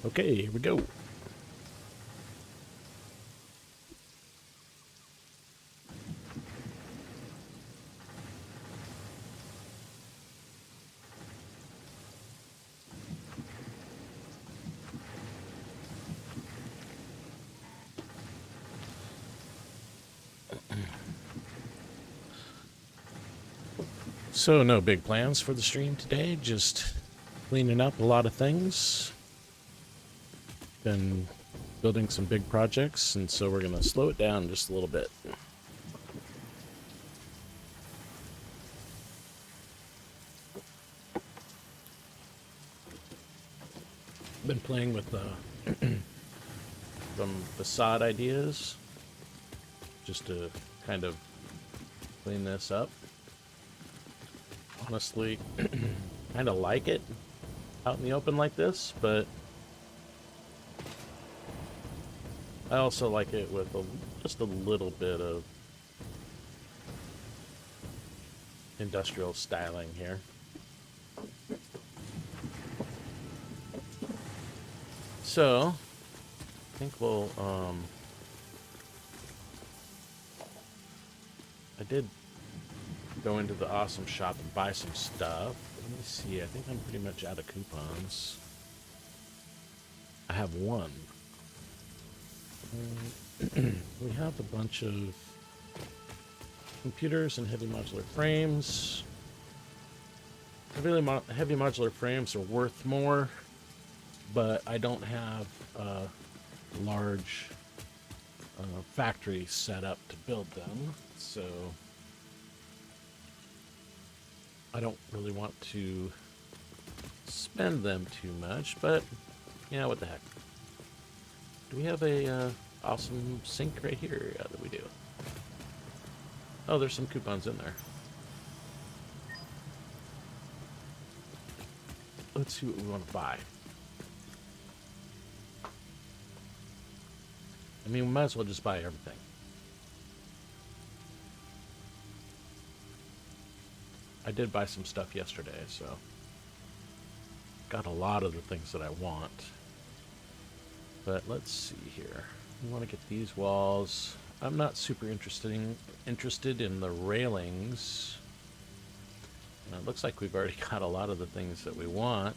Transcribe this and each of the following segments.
Okay, here we go. So, no big plans for the stream today, just cleaning up a lot of things. Been building some big projects, and so we're going to slow it down just a little bit. Been playing with some facade ideas just to kind of clean this up. Honestly, kind of like it out in the open like this, but I also like it with just a little bit of industrial styling here. So, I think we'll, I did go into the awesome shop and buy some stuff. Let me see, I think I'm pretty much out of coupons. I have one. We have a bunch of computers and heavy modular frames. Heavy modular frames are worth more, but I don't have a large factory set up to build them, so I don't really want to spend them too much, but yeah, what the heck. Do we have a awesome sink right here? Yeah, that we do. Oh, there's some coupons in there. Let's see what we want to buy. I mean, we might as well just buy everything. I did buy some stuff yesterday, so got a lot of the things that I want. But let's see here. We want to get these walls. I'm not super interested in the railings. It looks like we've already got a lot of the things that we want.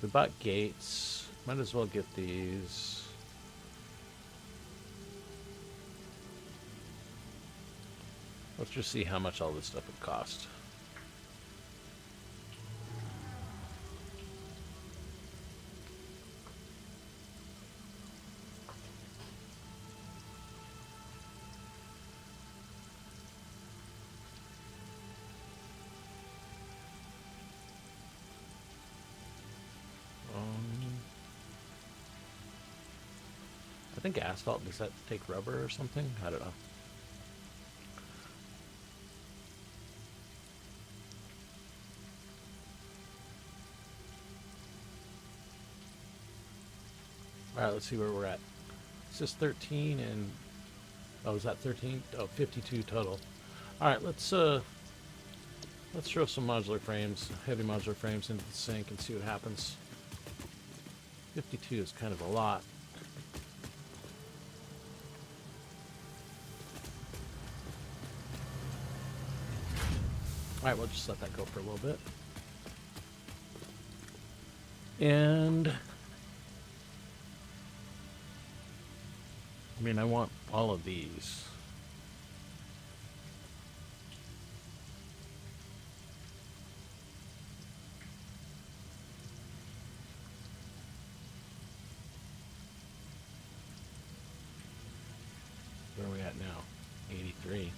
We bought gates. Might as well get these. Let's just see how much all this stuff would cost. I think asphalt, does that take rubber or something? I don't know. All right, let's see where we're at. It's just 13 and... Oh, is that 13? Oh, 52 total. All right, let's throw some modular frames, heavy modular frames into the sink and see what happens. 52 is kind of a lot. All right, we'll just let that go for a little bit. And I mean, I want all of these. Where are we at now? 83.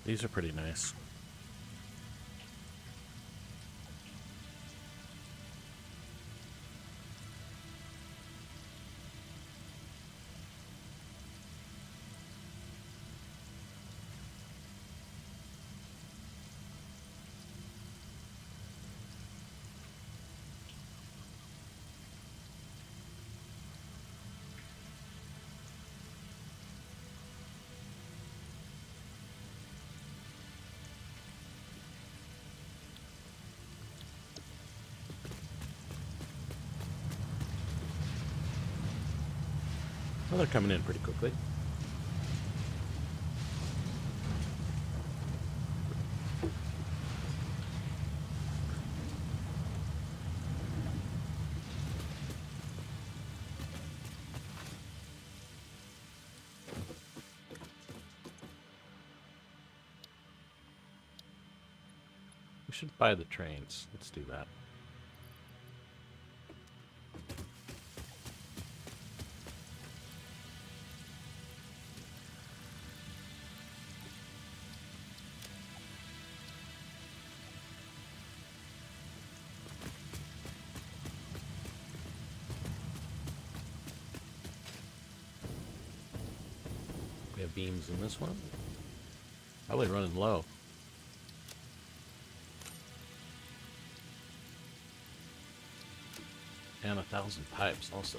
These are pretty nice. Well, they're coming in pretty quickly. We should buy the trains. Let's do that. We have beams in this one. Probably running low. And 1,000 pipes also.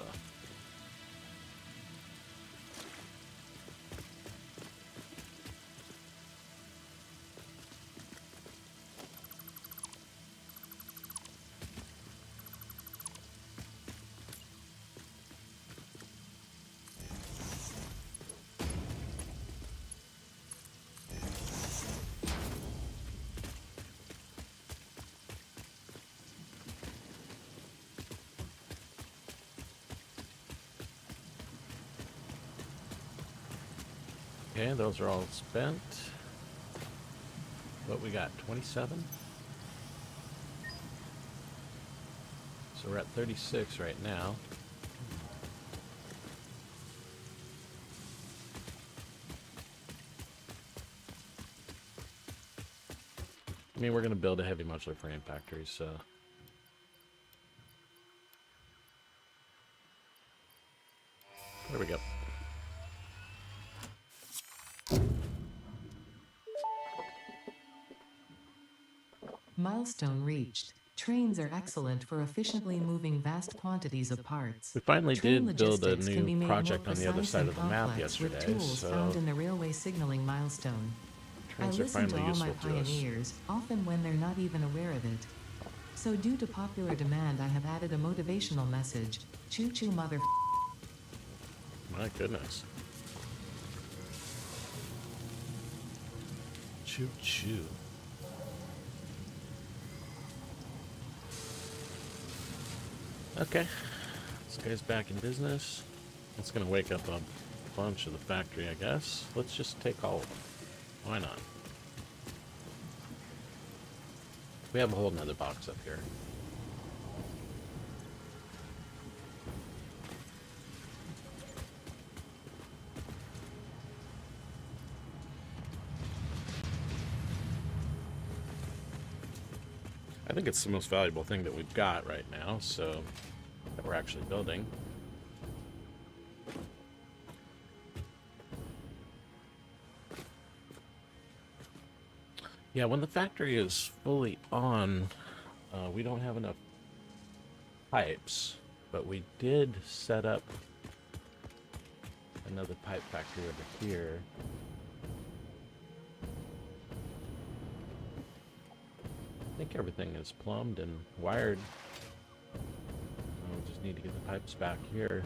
Okay, those are all spent. What we got, 27? So we're at 36 right now. I mean, we're going to build a heavy modular frame factory, so... There we go. Milestone reached. Trains are excellent for efficiently moving vast quantities of parts. We finally Train did build a logistics can be new made project more on the other precise side and of the map complex with yesterday, tools so found in the railway signaling milestone. I trains are listen to finally all my useful to us. pioneers, often when they're not even aware of it. So due to popular demand, I have added a motivational message. Choo-choo mother... My goodness. Choo-choo. Okay. This guy's back in business. It's going to wake up a bunch of the factory, I guess. Let's just take all of them. Why not? We have a whole nother box up here. I think it's the most valuable thing that we've got right now, so that we're actually building. Yeah, when the factory is fully on, we don't have enough pipes, but we did set up another pipe factory over here. I think everything is plumbed and wired. We just need to get the pipes back here.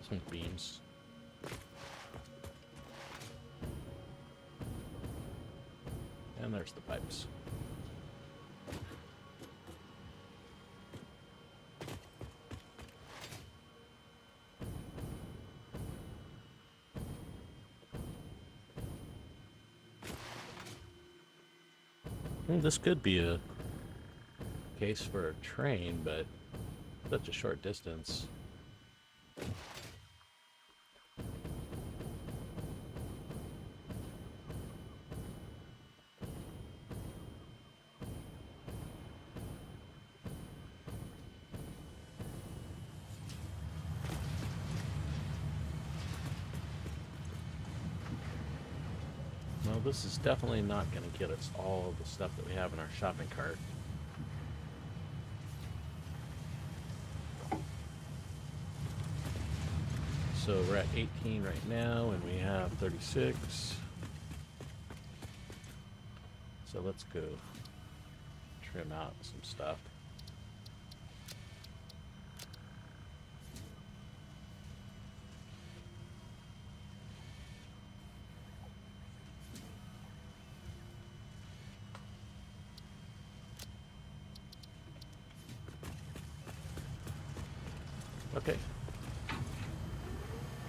Some beams. And there's the pipes. Well, this could be a case for a train, but such a short distance. No, this is definitely not going to get us all of the stuff that we have in our shopping cart. So we're at 18 right now, and we have 36. So let's go trim out some stuff. Okay.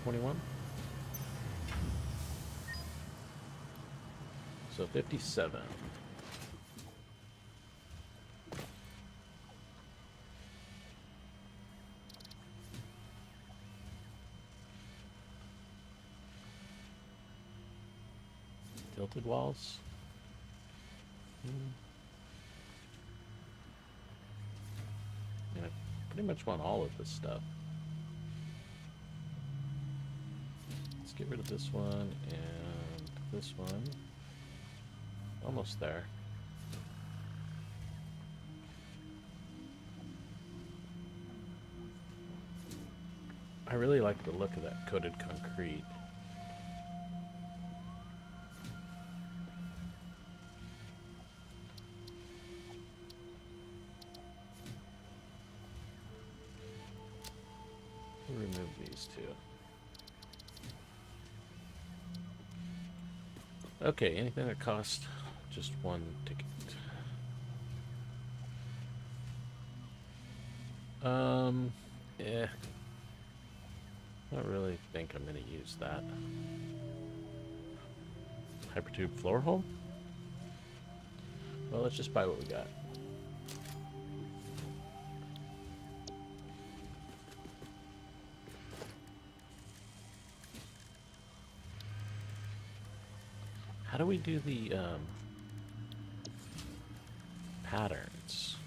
21. So 57. Tilted walls. Yeah, I pretty much want all of this stuff. Let's get rid of this one and this one. Almost there. I really like the look of that coated concrete. We'll remove these two. Okay, anything that costs just one ticket. Yeah. I don't really think I'm gonna use that. Hypertube floor hole? Well, let's just buy what we got. How do we do the patterns?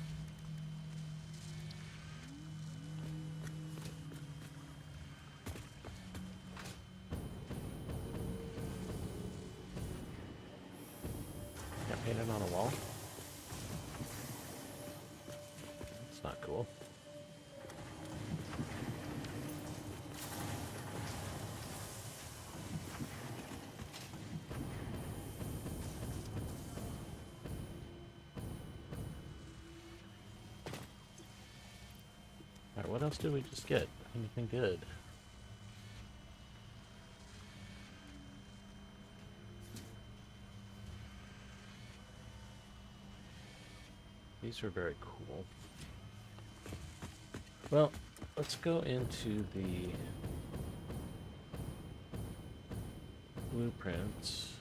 Can't paint it on a wall? It's not cool. Alright, what else did we just get? Anything good? These are very cool. Well, let's go into the blueprints.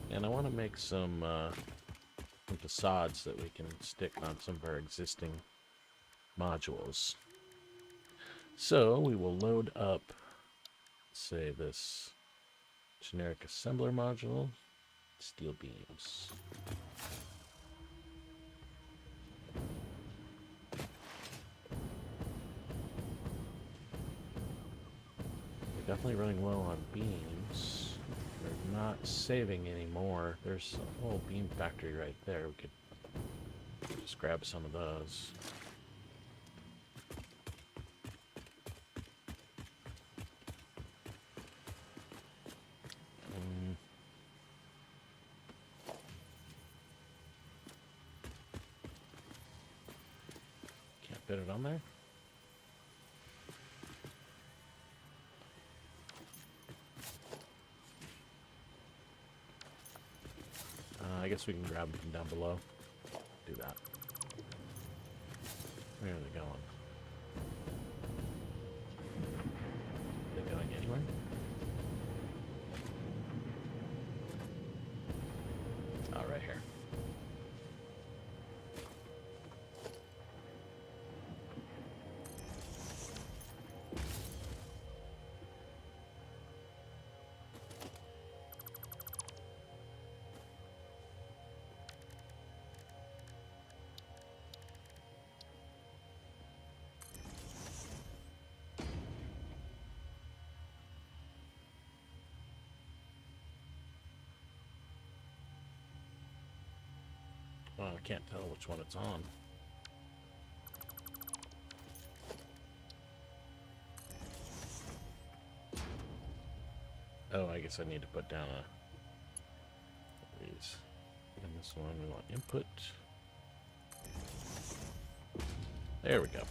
And I want to make some facades that we can stick on some of our existing modules. So we will load up, say, this generic assembler module, steel beams. We're definitely running low on beams. We're not saving anymore. There's a whole beam factory right there. We could just grab some of those. Can't fit it on there? I guess we can grab them from down below. Do that. Where are they going? Are they going anywhere? Oh, right here. Oh, I can't tell which one it's on. Oh, I guess I need to put down these. And this one we want input. There we go.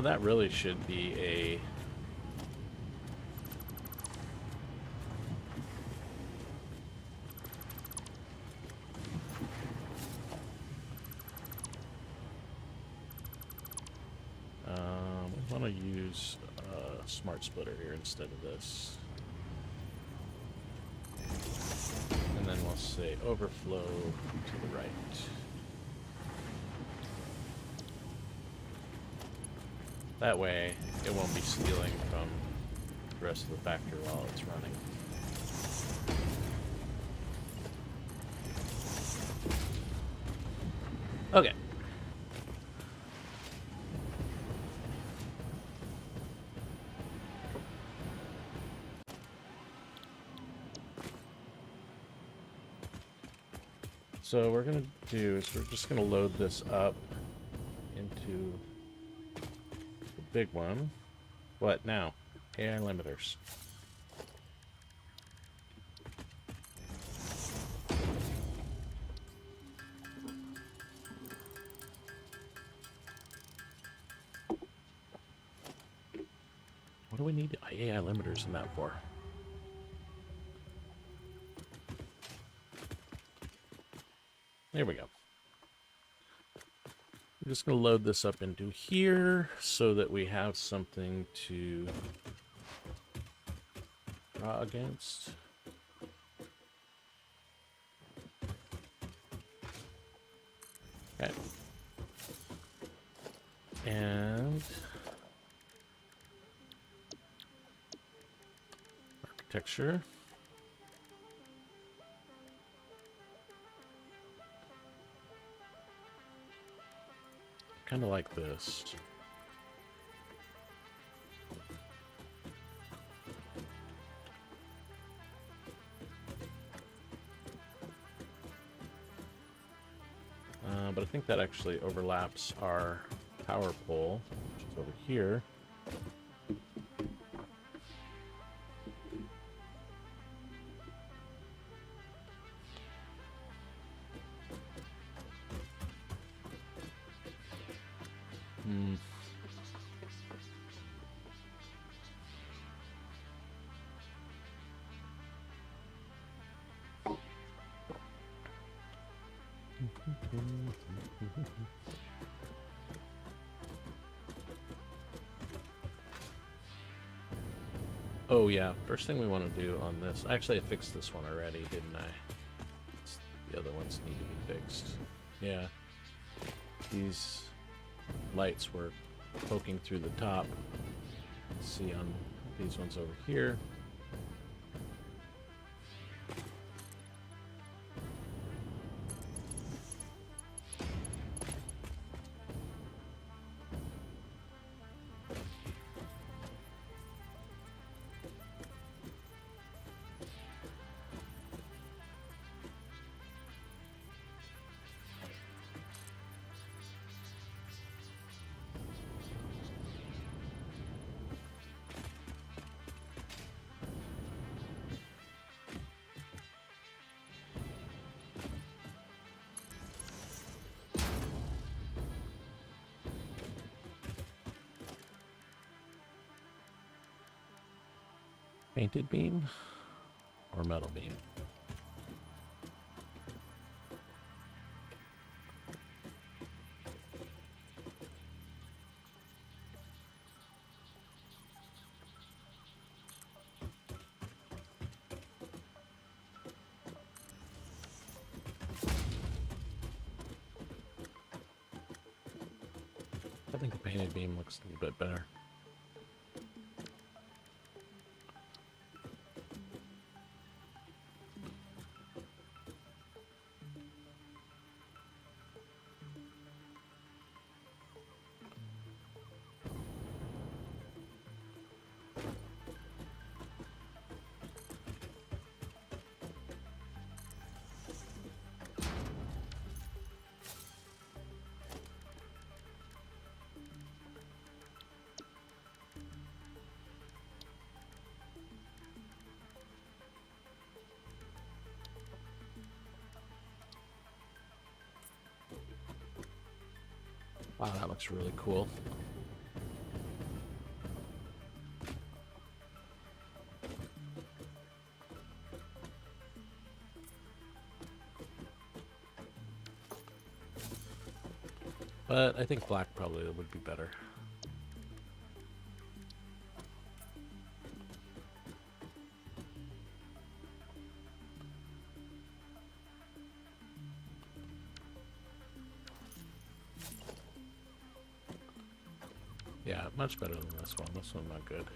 That really should be a... we want to use a smart splitter here instead of this. And then we'll say overflow to the right. That way, it won't be stealing from the rest of the factory while it's running. Okay. So what we're going to do is we're just going to load this up into the big one. What now? AI limiters. What do we need AI limiters in that for? There we go. I'm just going to load this up into here so that we have something to draw against. Okay. And architecture. Kind of like this. But I think that actually overlaps our power pole, which is over here. Oh yeah, first thing we want to do on this... Actually, I fixed this one already, didn't I? The other ones need to be fixed. Yeah. These lights were poking through the top. Let's see on these ones over here. Painted beam or metal beam? think the painted beam looks a little bit better. Wow, that looks really cool. But I think black probably would be better. Yeah, much better than this one. This one's not good.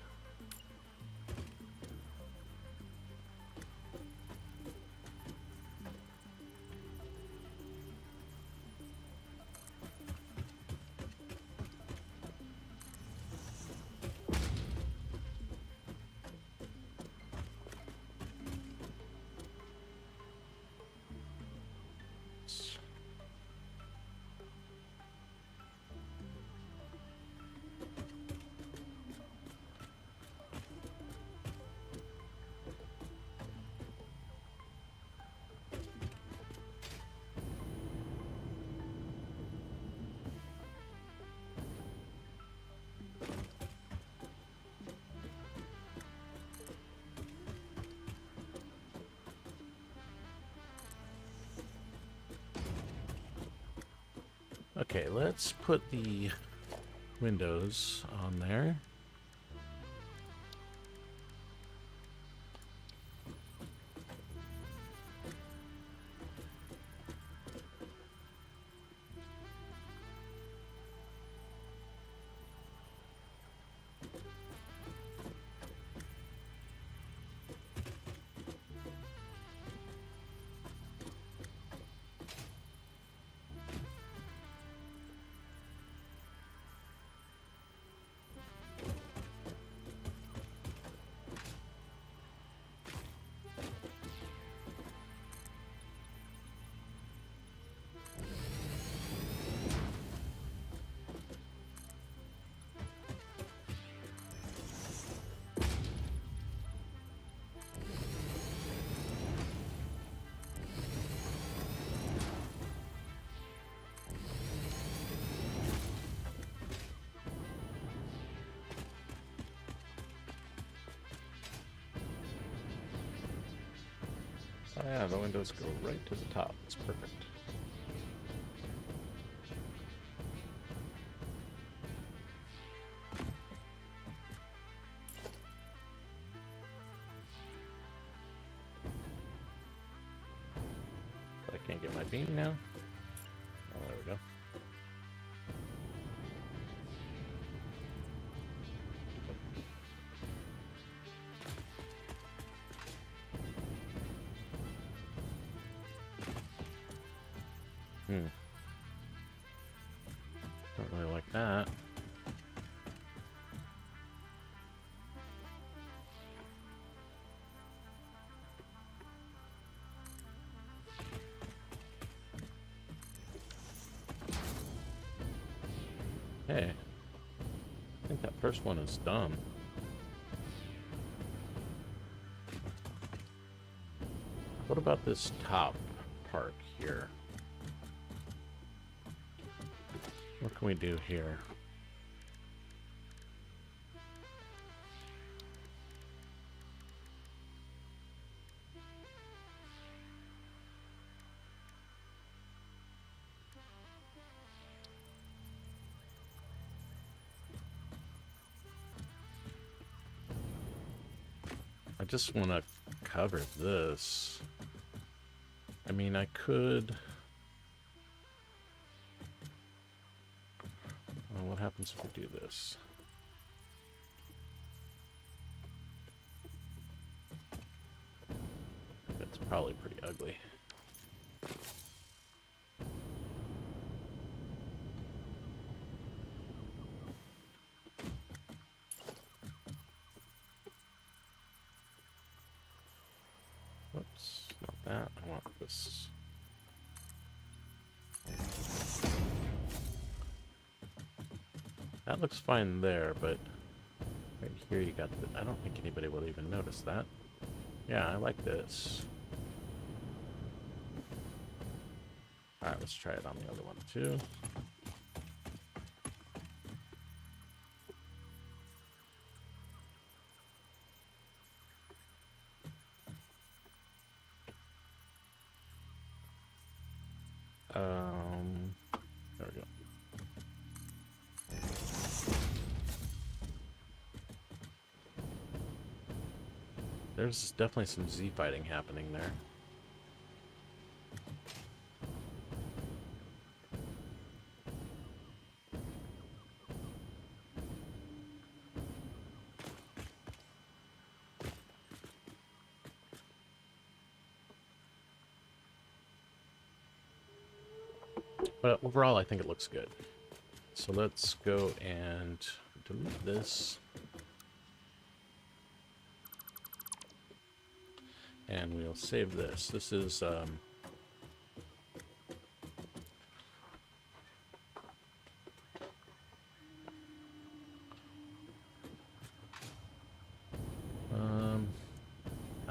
Okay, let's put the windows on there. Oh yeah, the windows go right to the top. It's perfect. I can't get my beam now. Oh, there we go. Don't really like that. Hey, I think that first one is done. What about this top part here? What can we do here? I just want to cover this. I mean, I could... And what happens if we do this? That's probably pretty ugly. Whoops, not that. I want this. That looks fine there, but right here you got the... I don't think anybody will even notice that. Yeah, I like this. Alright, let's try it on the other one too. There we go. There's definitely some Z fighting happening there. But overall, I think it looks good. So let's go and delete this. And we'll save this. This is I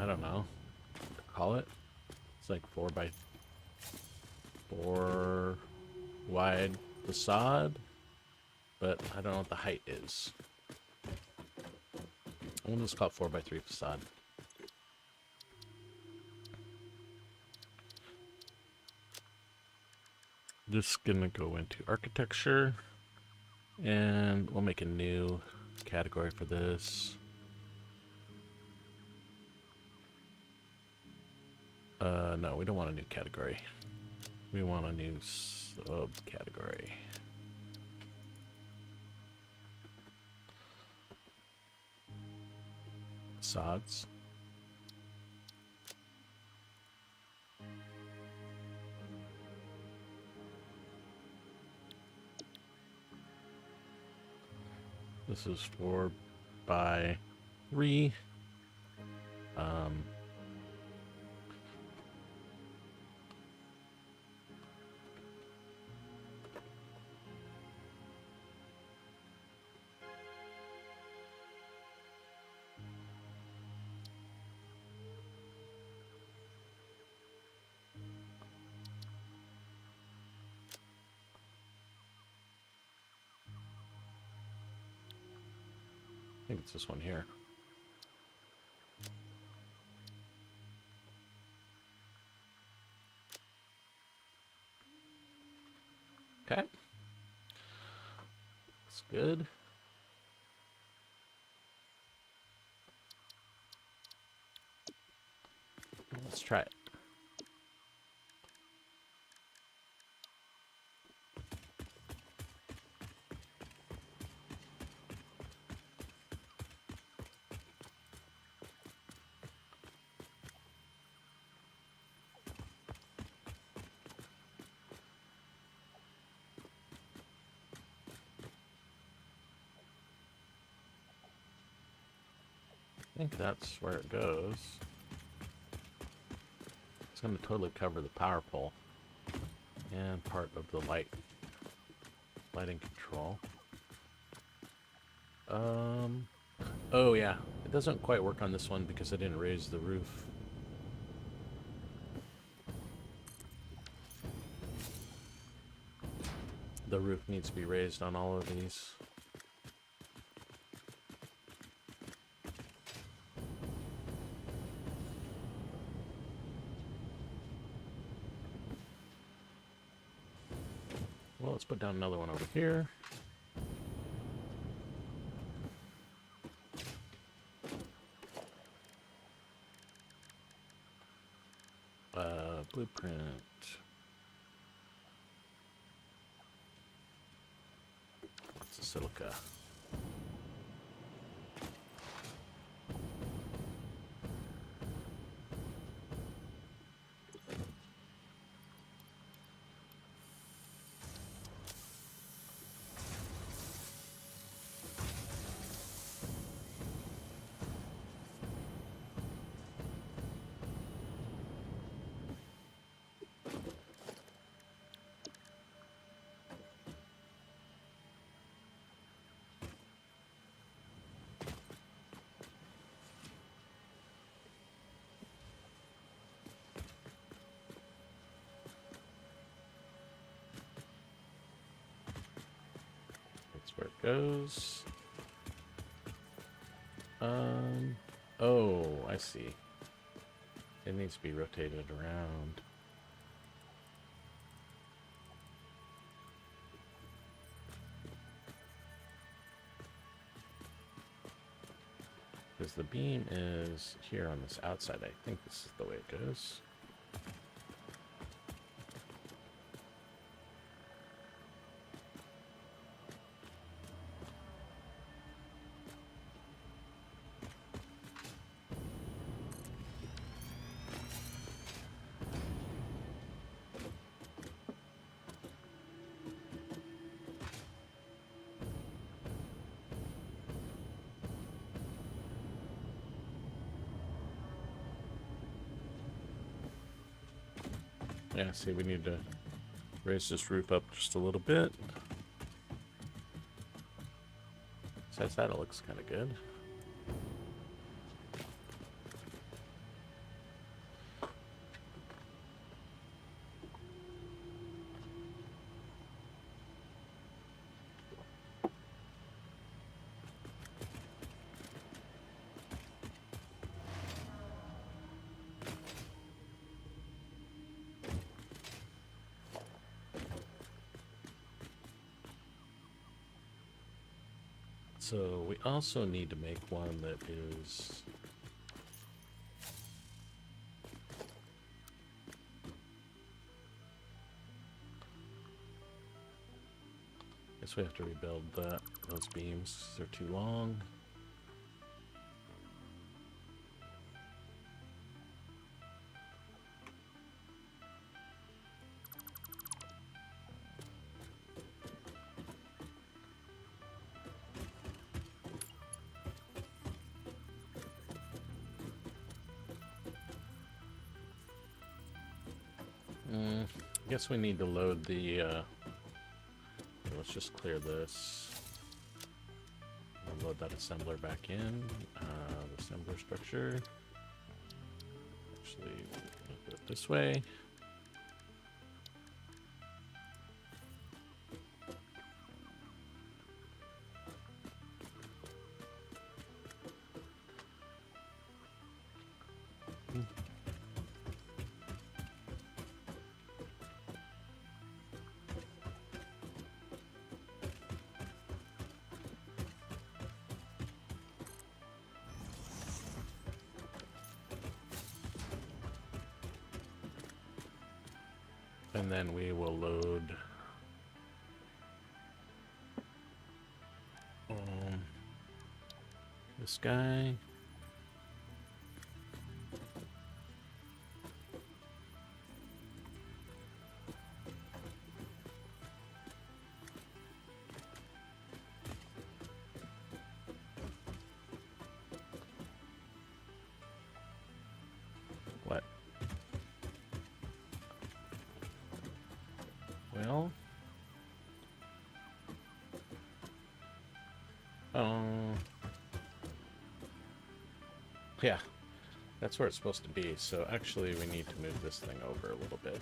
don't know what to call it. It's like 4x4 wide facade, but I don't know what the height is. We'll just call it 4x3 facade. Just gonna go into architecture, and we'll make a new category for this. No, we don't want a new category. We want a new subcategory. Facades. This is 4x3. I think it's this one here. Okay. That's good. Let's try it. I think that's where it goes. It's going to totally cover the power pole and part of the lighting control. Oh yeah, it doesn't quite work on this one because I didn't raise the roof. The roof needs to be raised on all of these. Well, let's put down another one over here. Blueprint. silica. That's where it goes. Oh, I see. It needs to be rotated around. Because the beam is here on this outside. I think this is the way it goes. Yeah, see, we need to raise this roof up just a little bit. Besides that, it looks kind of good. So we also need to make one that is guess we have to rebuild those beams. They're too long. I guess we need to load the let's just clear this. We'll load that assembler back in. The assembler structure. Actually, we'll do it this way. And then we will load this guy. What? Well, yeah, that's where it's supposed to be. So actually, we need to move this thing over a little bit.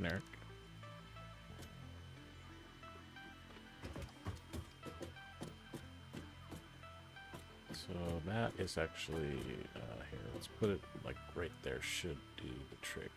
Neric. So that is actually, here, let's put it like right there, should do the trick.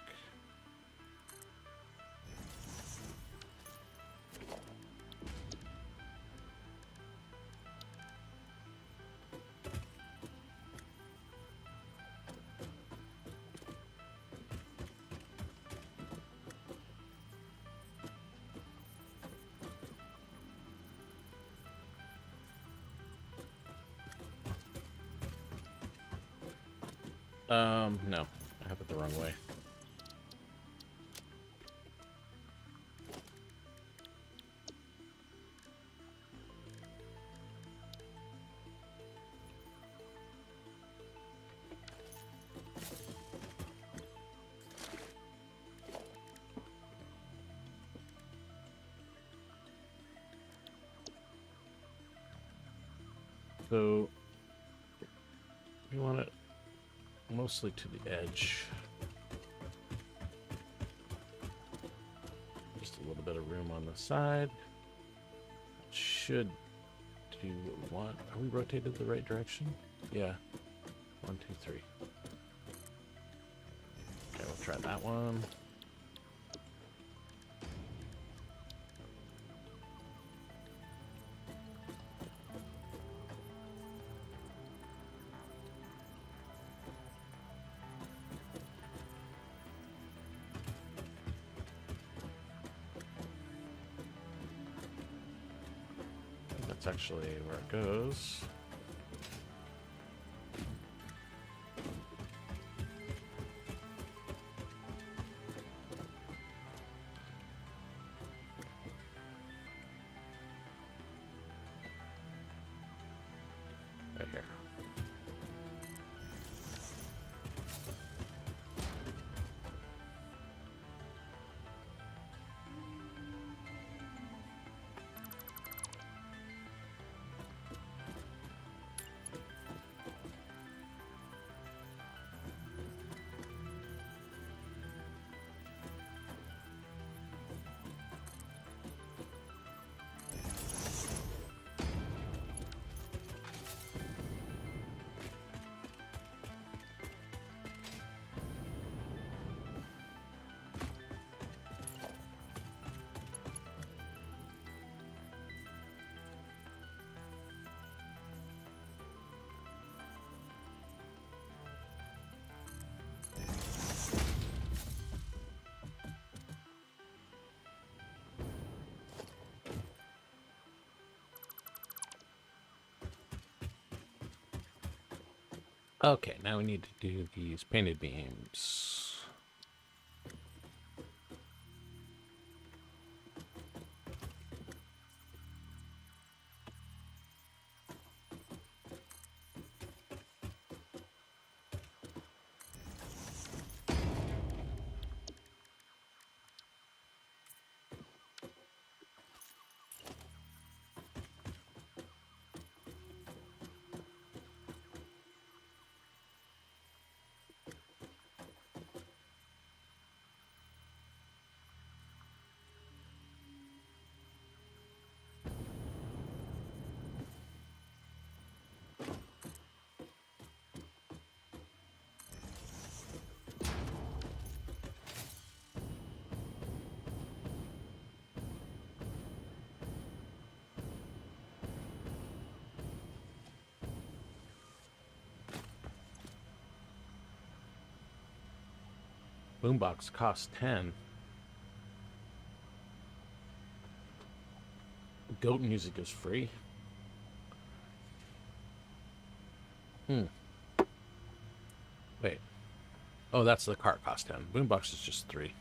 No. I have it the wrong way. So we want it mostly to the edge. Just a little bit of room on the side. Should do what we want. Are we rotated the right direction? Yeah. 1, 2, 3. Okay, we'll try that one. That's actually where it goes. Right here. Okay, now we need to do these painted beams. Boombox costs 10. Goat music is free. Wait. Oh, that's the cart cost 10. Boombox is just 3.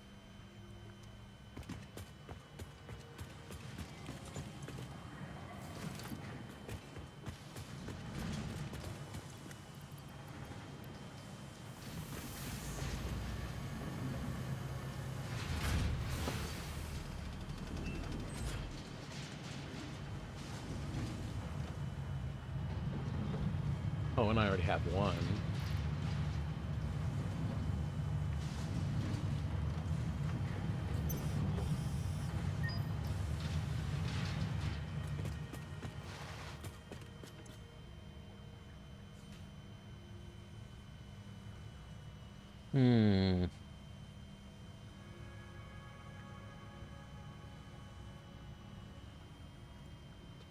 Oh, and I already have one.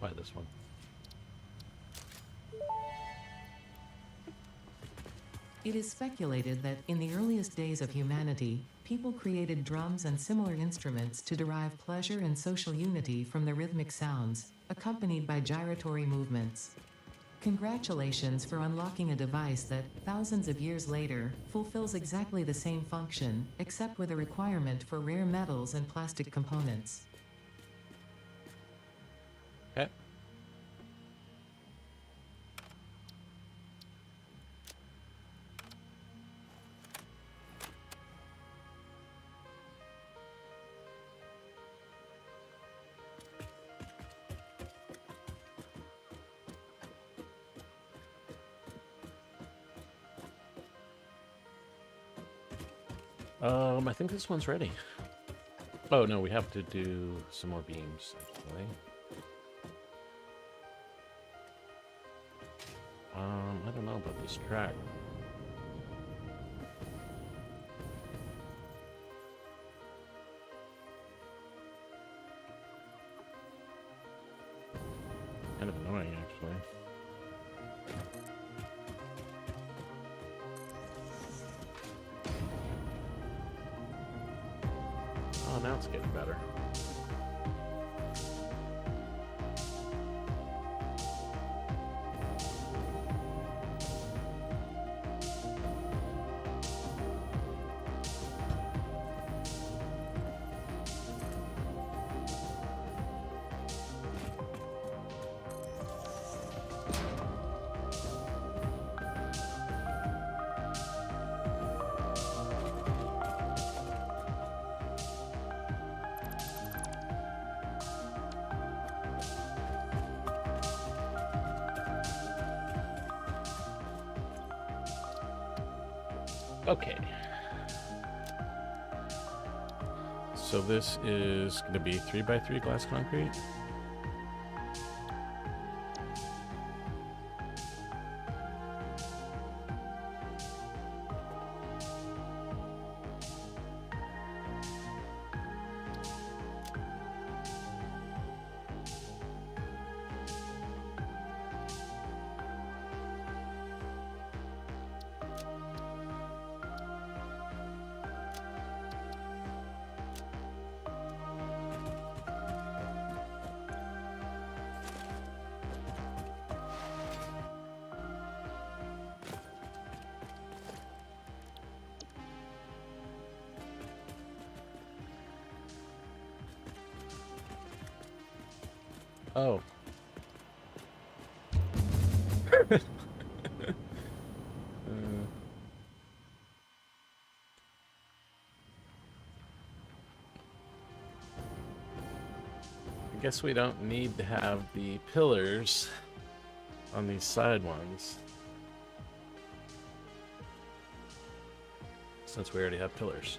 Let's buy this one. It is speculated that, in the earliest days of humanity, people created drums and similar instruments to derive pleasure and social unity from the rhythmic sounds, accompanied by gyratory movements. Congratulations for unlocking a device that, thousands of years later, fulfills exactly the same function, except with a requirement for rare metals and plastic components. Okay. I think this one's ready. Oh, no, we have to do some more beams, actually. I don't know about this track. Kind of annoying, actually. Oh, now it's getting better. Okay. So this is going to be 3x3 glass concrete. Oh. I guess we don't need to have the pillars on these side ones, since we already have pillars.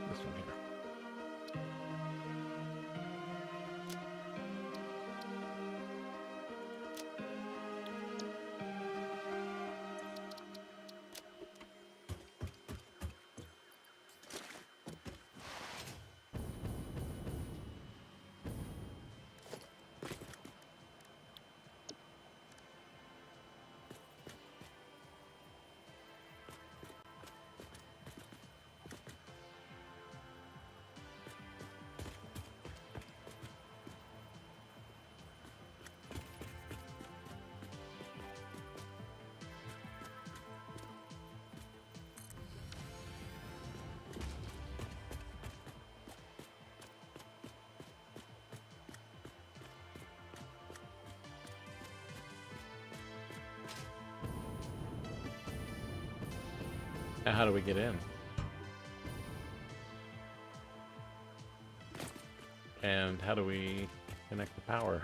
This one here. Now how do we get in? And how do we connect the power?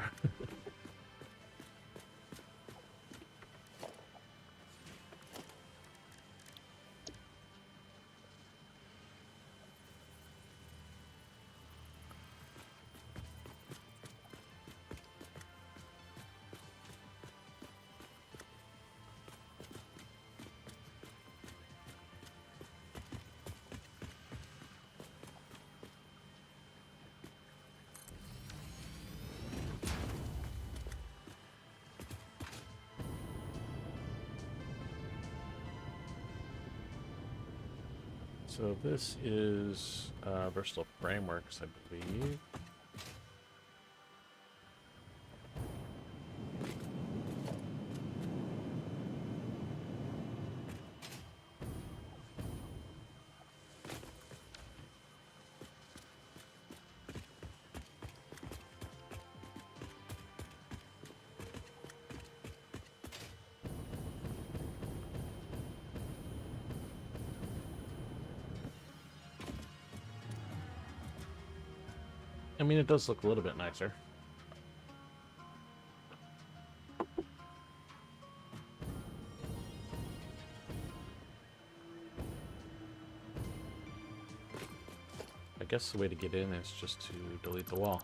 So this is Versatile Frameworks, I believe. I mean, it does look a little bit nicer. I guess the way to get in is just to delete the wall.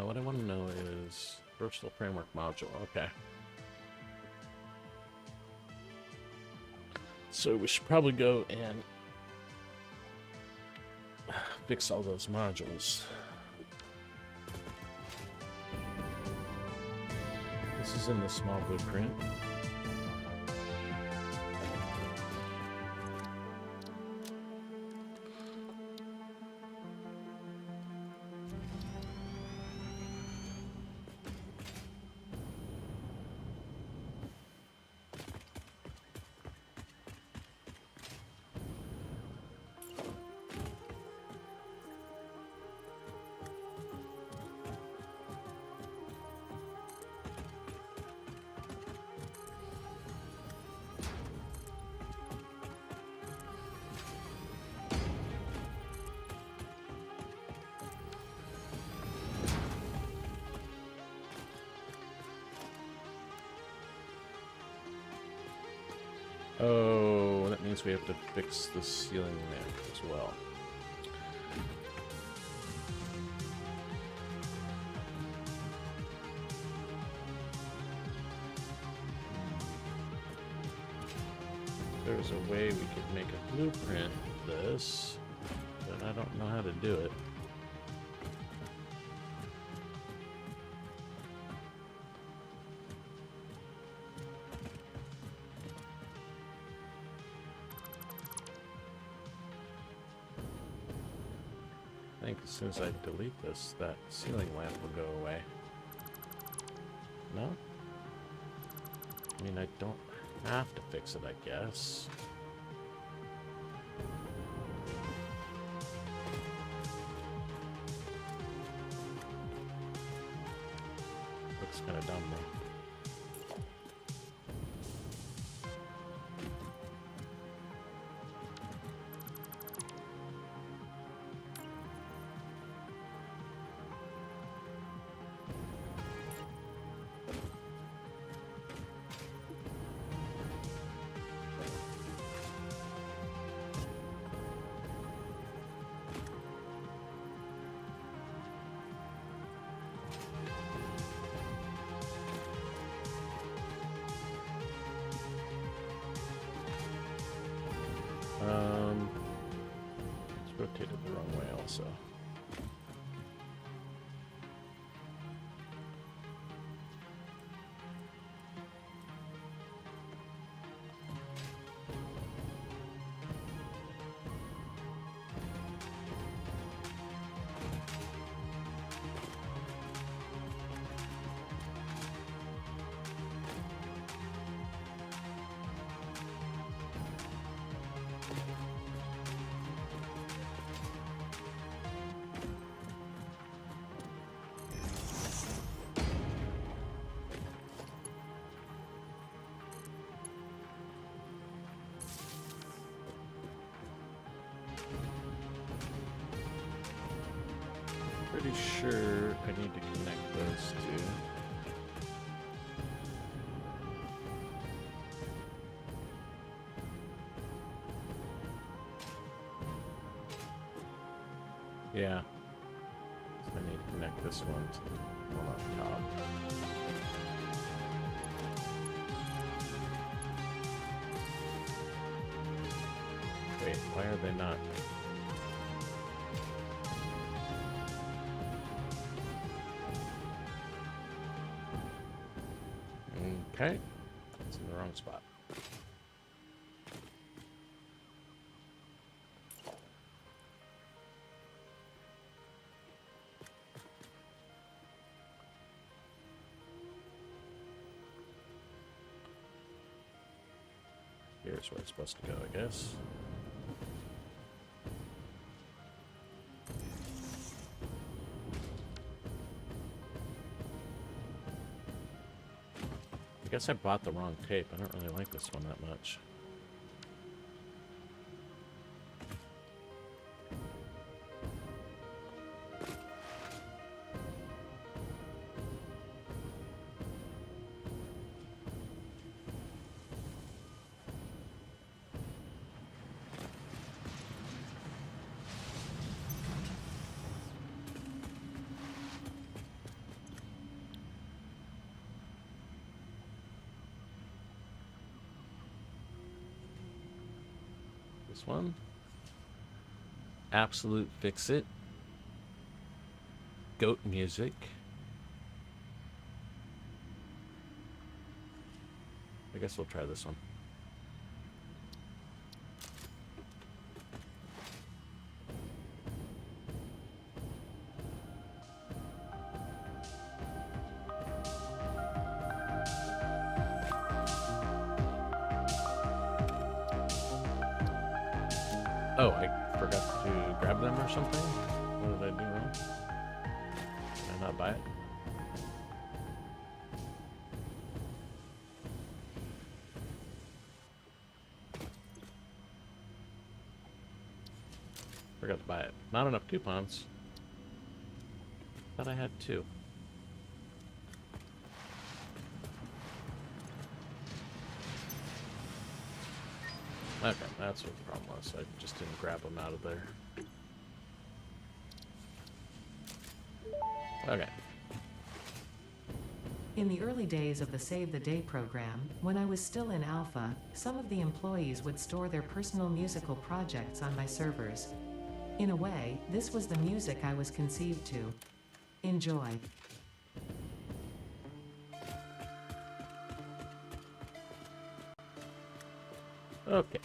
What I want to know is Versatile Framework module. Okay. So we should probably go and fix all those modules. This is in the small blueprint. Oh, that means we have to fix the ceiling lamp as well. There's a way we could make a blueprint of this, but I don't know how to do it. I think as soon as I delete this, that ceiling lamp will go away. No? I mean, I don't have to fix it, I guess. Looks kind of dumb, though. It's rotated the wrong way also. pretty sure I need to connect those two. Yeah. So I need to connect this one to the one on top. Wait, why are they not? Okay. It's in the wrong spot. Here's where it's supposed to go, I guess. I guess I bought the wrong tape. I don't really like this one that much. This one. Absolute Fix It. Goat Music. I guess we'll try this one. Oh, I forgot to grab them or something? What did I do wrong? Did I not buy it? Forgot to buy it. Not enough coupons. Thought I had 2. Okay, that's what the problem was. I just didn't grab them out of there. Okay. In the early days of the Save the Day program, when I was still in alpha, some of the employees would store their personal musical projects on my servers. In a way, this was the music I was conceived to. Enjoy. Okay.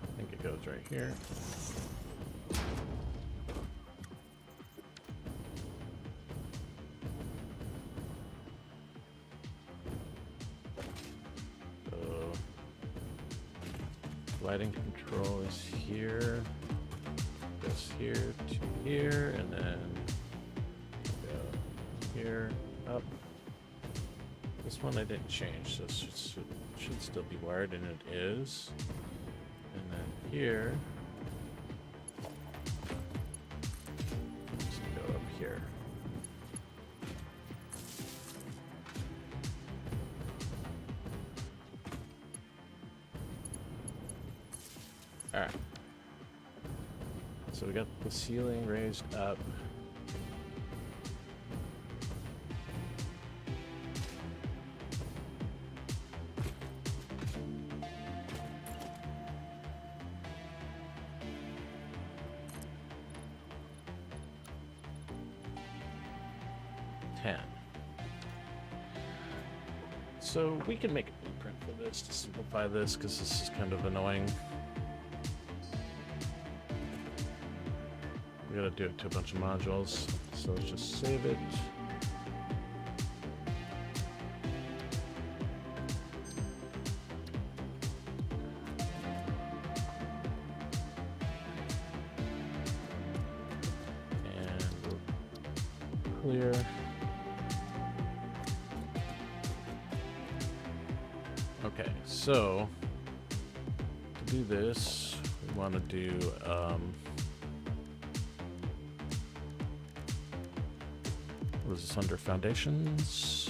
I think it goes right here. Lighting control is here, goes here to here, and then go here, up. This one I didn't change, so this should still be wired, and it is. And then here, just go up here. Alright. So we got the ceiling raised up. So we can make a blueprint for this to simplify this, because this is kind of annoying. We gotta do it to a bunch of modules, so let's just save it. clear. Okay, so to do this, we want to do what is this under foundations?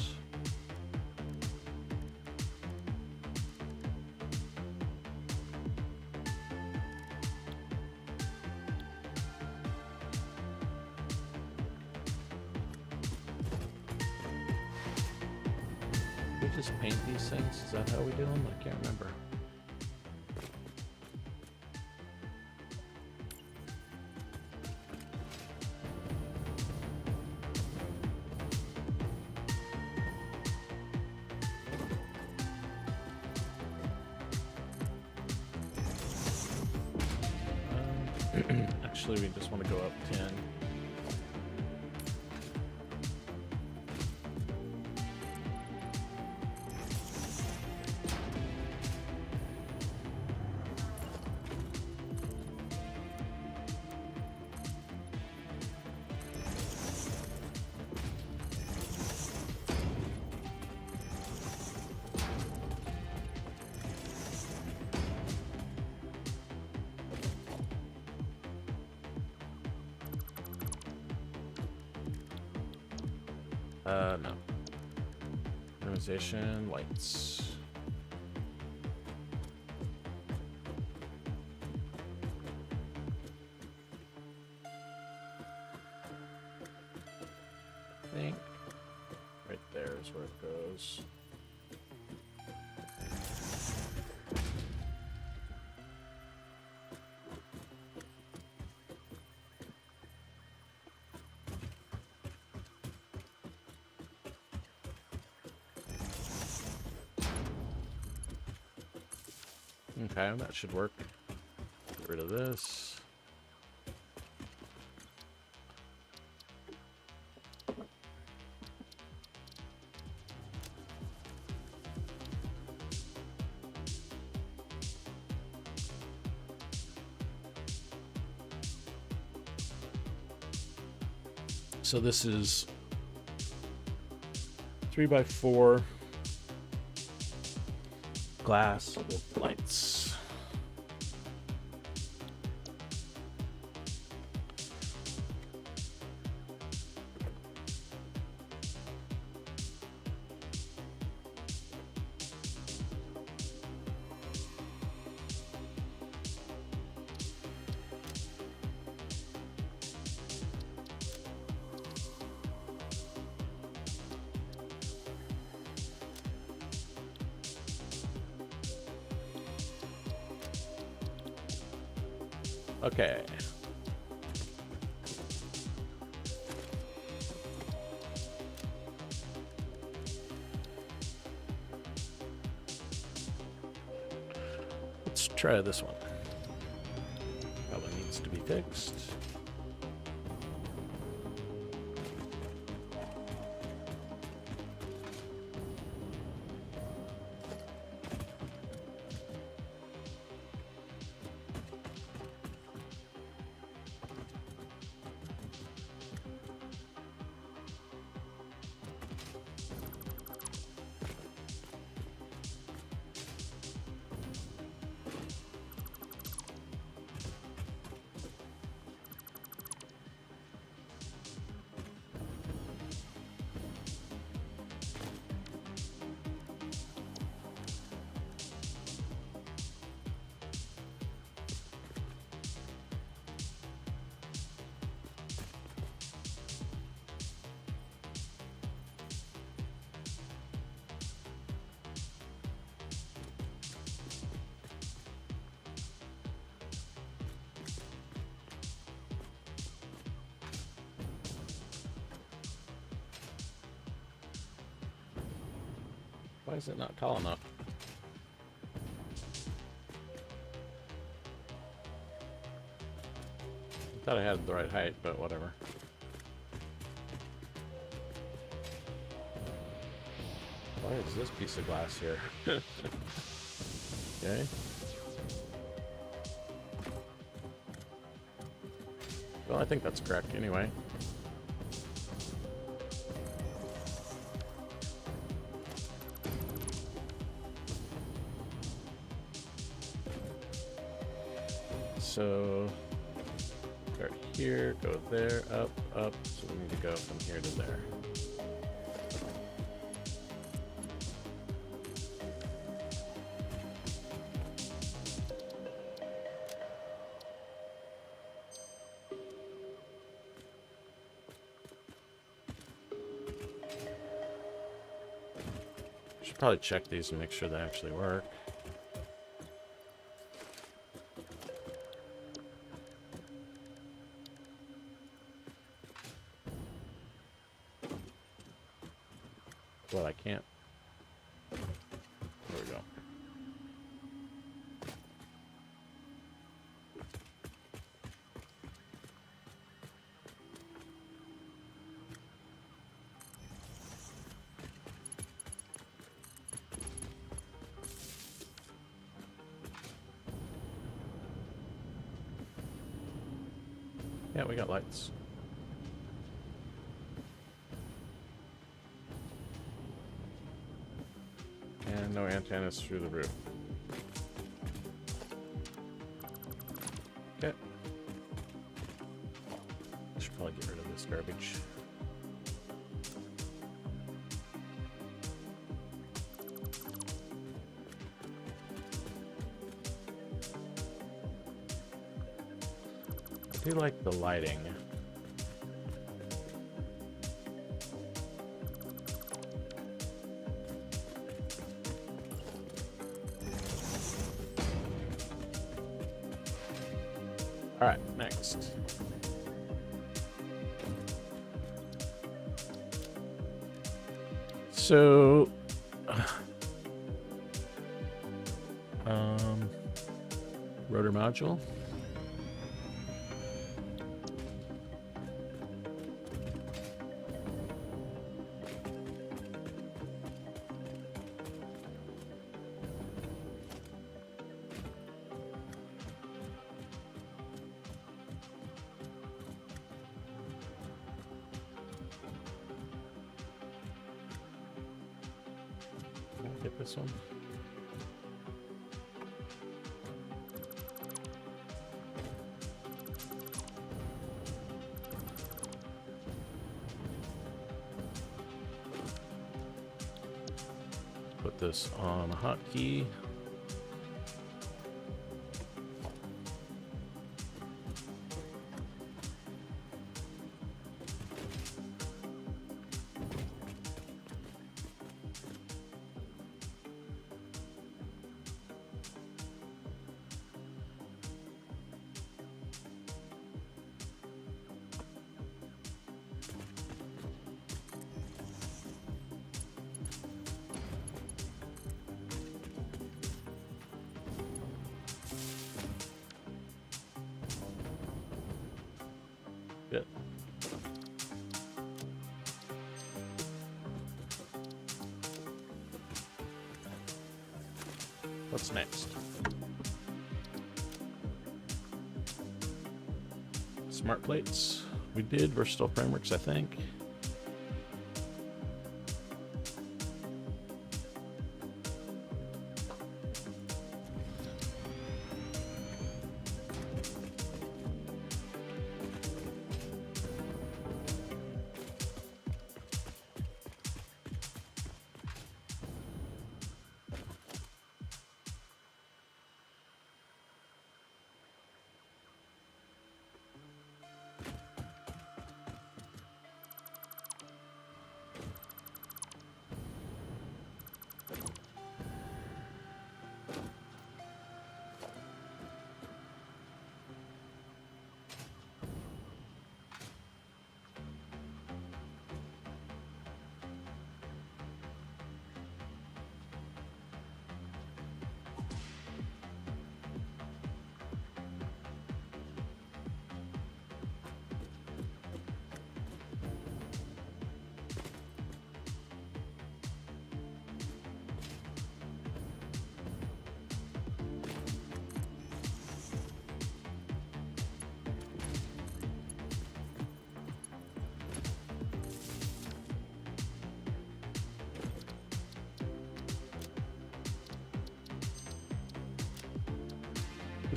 We just paint these things? Is that how we do them? I can't remember. Actually, we just want to go up 10. No. Minimization, lights. I think right there is where it goes. Okay, that should work. Get rid of this. So this is 3x4 glass with lights. Okay. Let's try this one. Probably needs to be fixed. Why is it not tall enough? I thought I had the right height, but whatever. Why is this piece of glass here? Okay. Well, I think that's correct anyway. so start here, go there, up, up. So we need to go from here to there. Should probably check these and make sure they actually work. Well, I can't. There we go. Yeah, we got lights. And no antennas through the roof. Okay. Should probably get rid of this garbage. I do like the lighting. All right, next. So, rotor module. Get this one. Put this on a hotkey. Good. What's next? Smart plates. We did versatile frameworks, I think.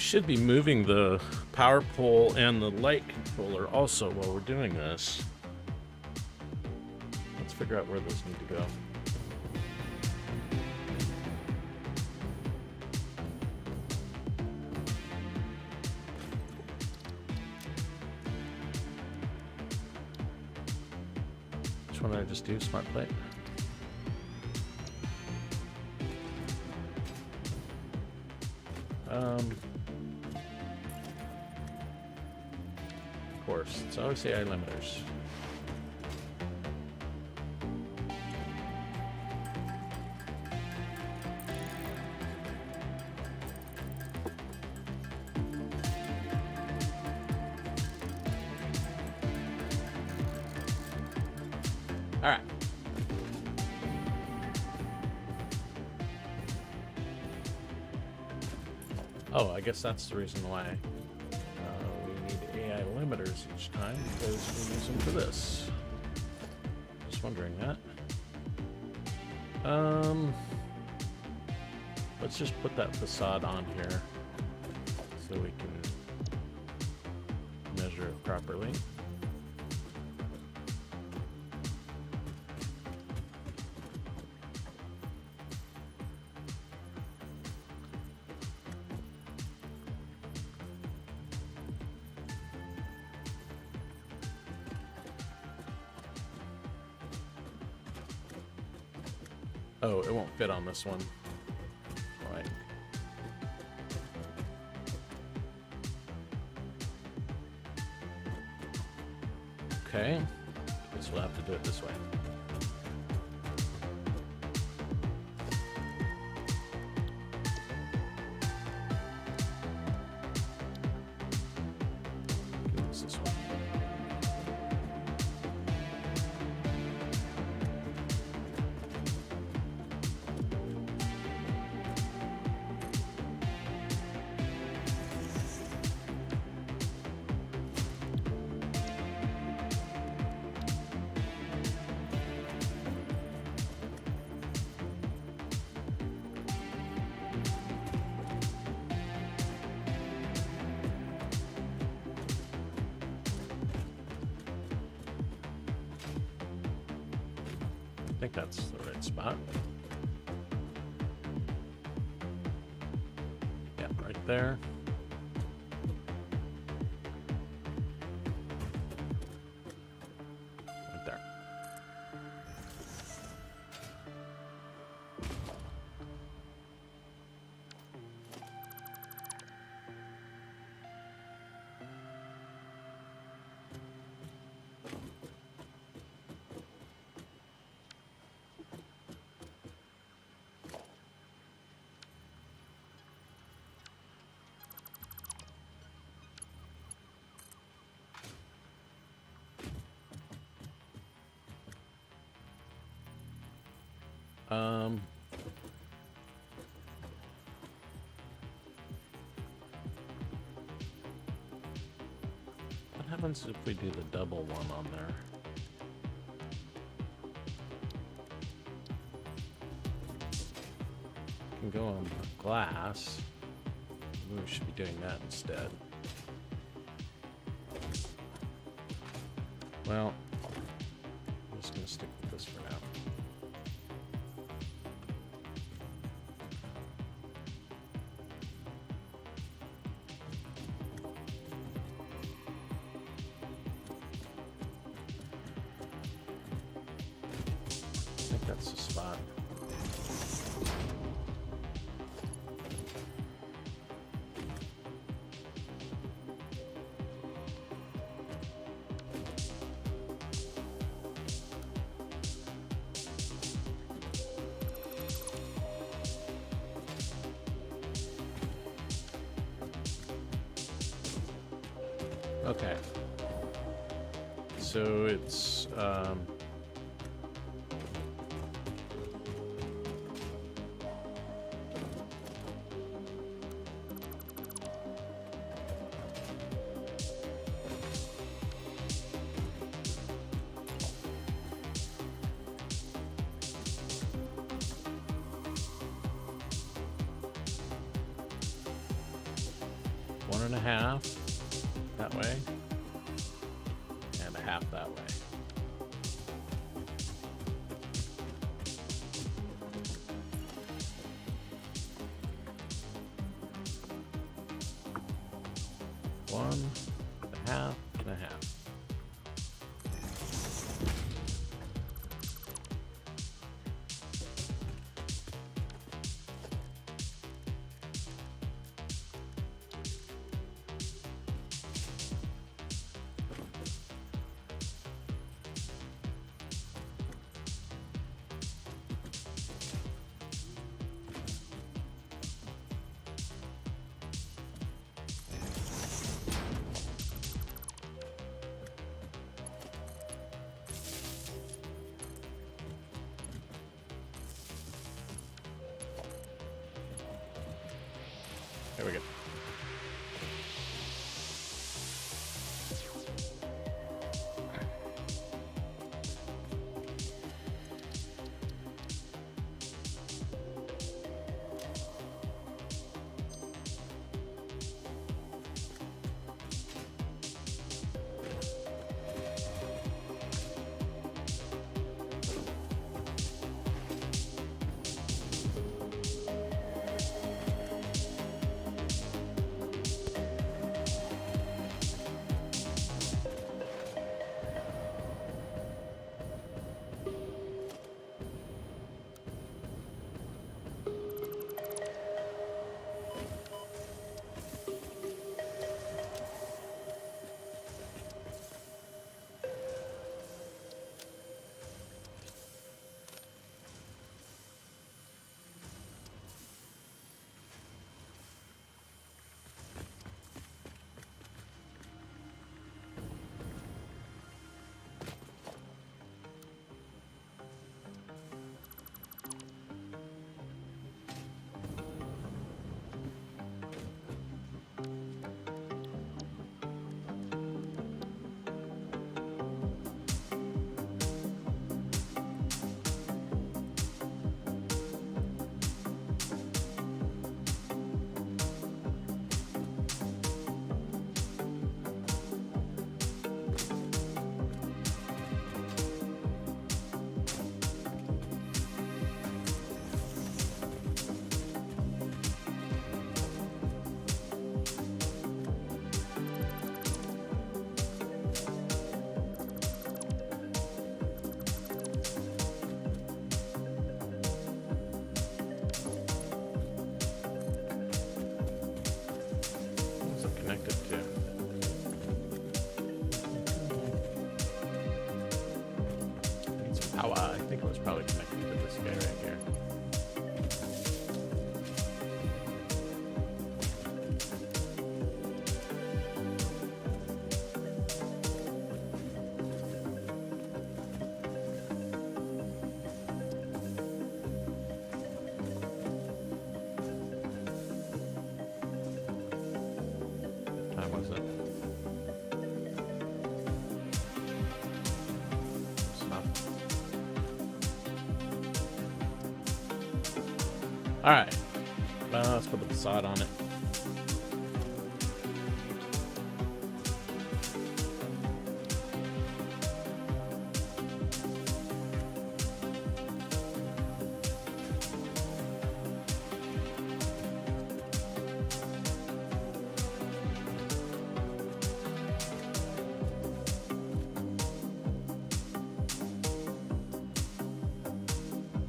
should be moving the power pole and the light controller also while we're doing this. Let's figure out where those need to go. Which one did I just do? Smart plate? Of course, it's always AI limiters. All right. Oh, I guess that's the reason why we need AI limiters each time, because we use them for this. Just wondering that. Let's just put that facade on here so we can measure it properly. Oh, it won't fit on this one. All right. Okay. Guess we'll have to do it this way. Use this one. I think that's the right spot. Yeah, right there. Right there. What happens if we do the double one on there? Can go on the glass. Maybe we should be doing that instead. Well, I'm just gonna stick with this for now. I think that's the spot. Okay. So it's 1.5 that way, and a half that way. One and a half and a half. There we go. I think it was probably connected to this guy right here. What time was it? All right, let's put the facade on it.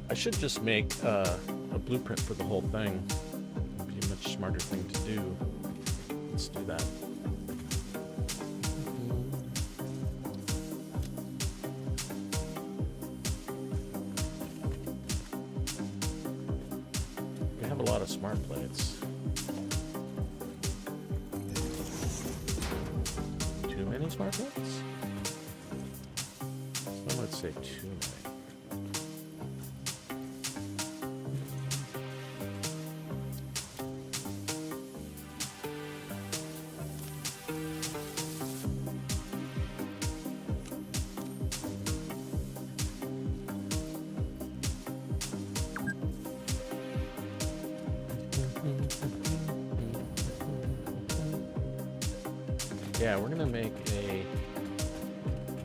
I should just make a blueprint for the whole thing. It'd be a much smarter thing to do. Let's do that. We have a lot of smart plates. Too many smart plates? Some would say too many. Yeah, we're gonna make a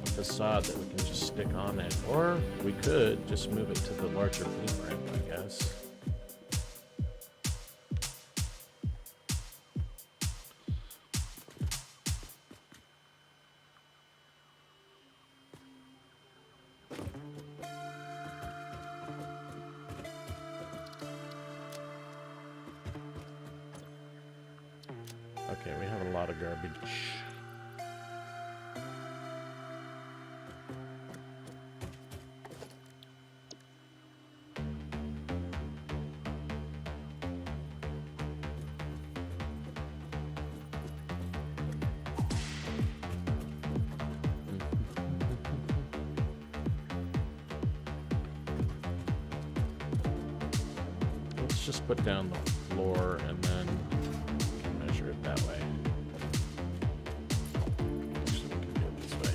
facade that we can just stick on it, or we could just move it to the larger blueprint, I guess. Okay, we have a lot of garbage. Let's just put down the floor and then we can measure it that way. Actually, we can do it this way.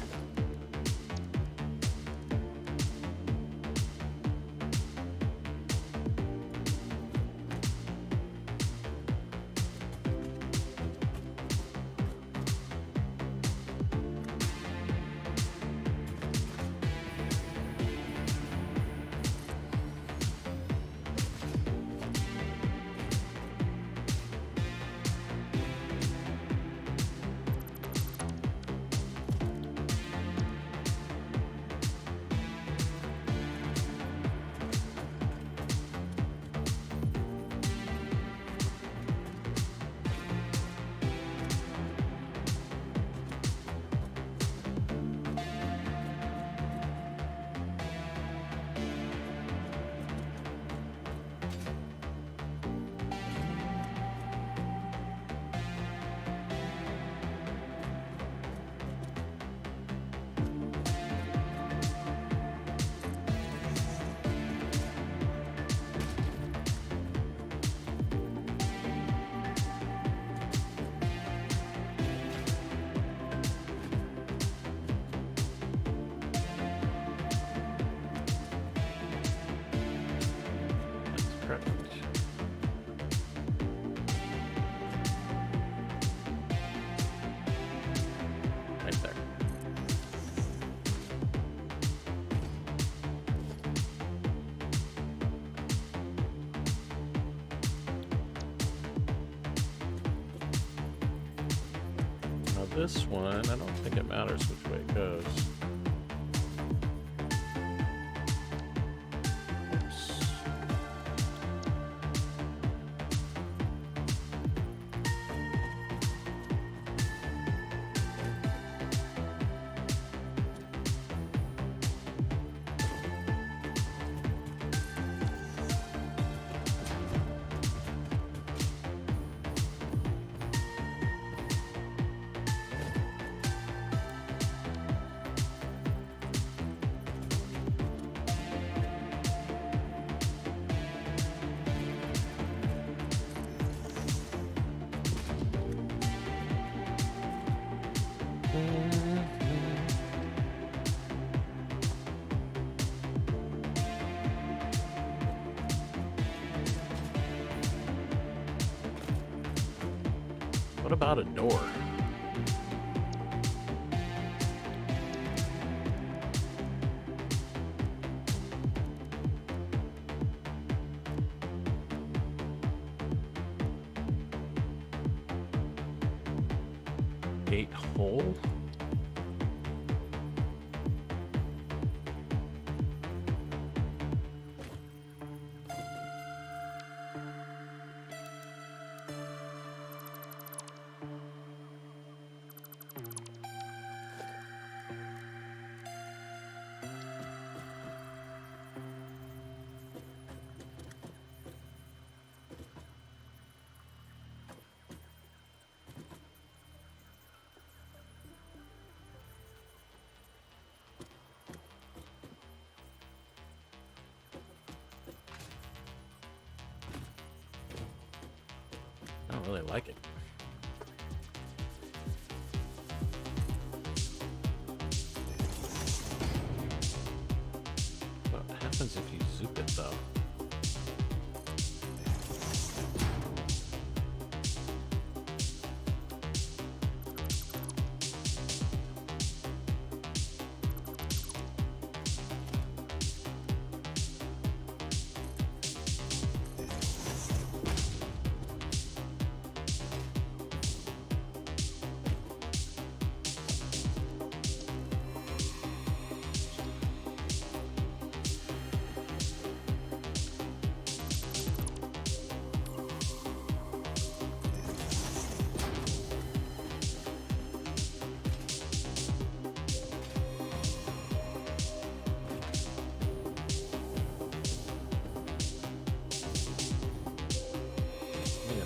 Right there. Now this one, I don't think it matters which way it goes. Oops. What about a door? Gate hole? I don't really like it. What happens if you zoop it though?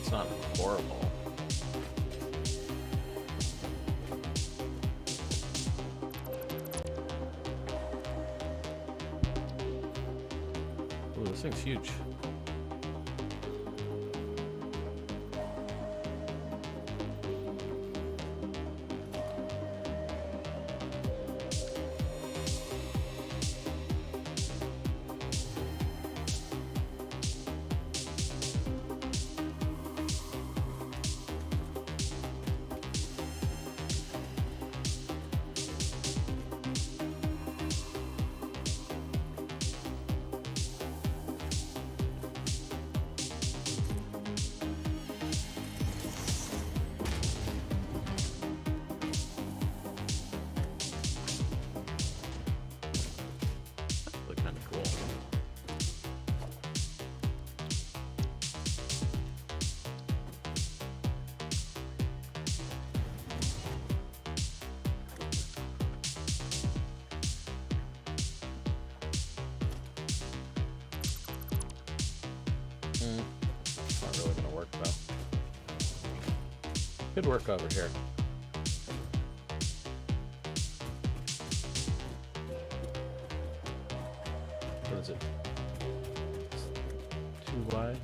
It's not horrible. Ooh, this thing's huge. Look kind of cool. Not really gonna work though. Could work over here. What is it? It's too wide?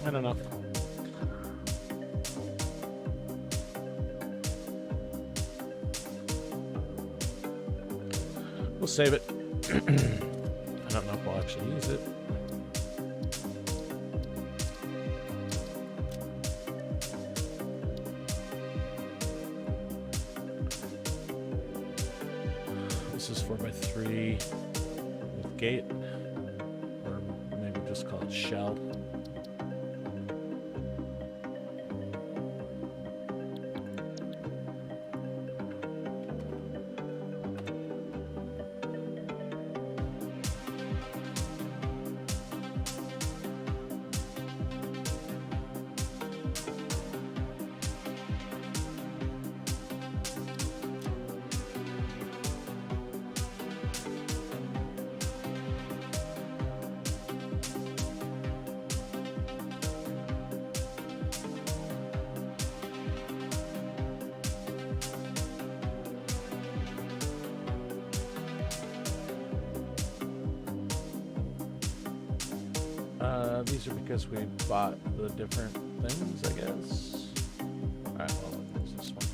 I don't know. We'll save it. I don't know if we'll actually use it. This is 4x3 with gate, or maybe just call it shell. These are because we bought the different things, I guess. Alright, well, let's use this one.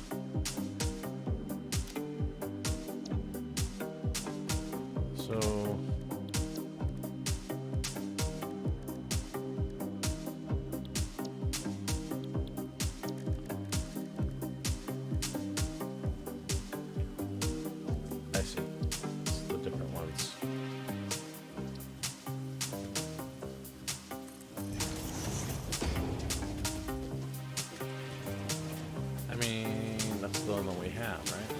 So have, right?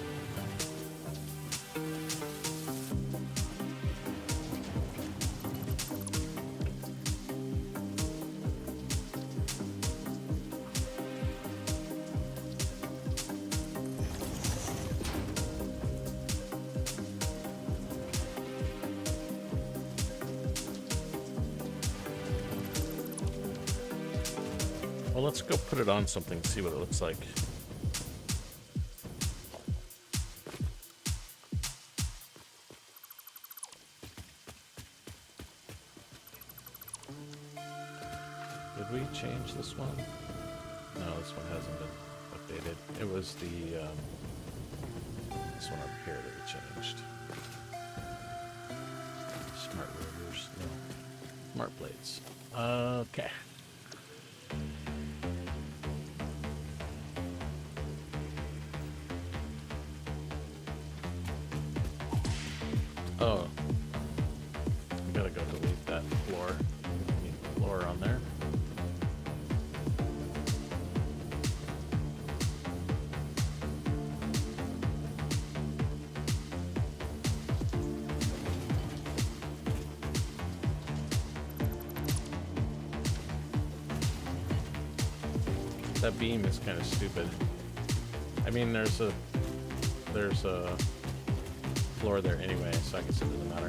Well, let's go put it on something, see what it looks like. Did we change this one? No, this one hasn't been updated. It was the this one up here that we changed. Smart rotors, no. Smart plates. Okay. Oh, we gotta go delete that floor. Need the floor on there. That beam is kind of stupid. I mean, there's a floor there anyway, so I guess it doesn't matter.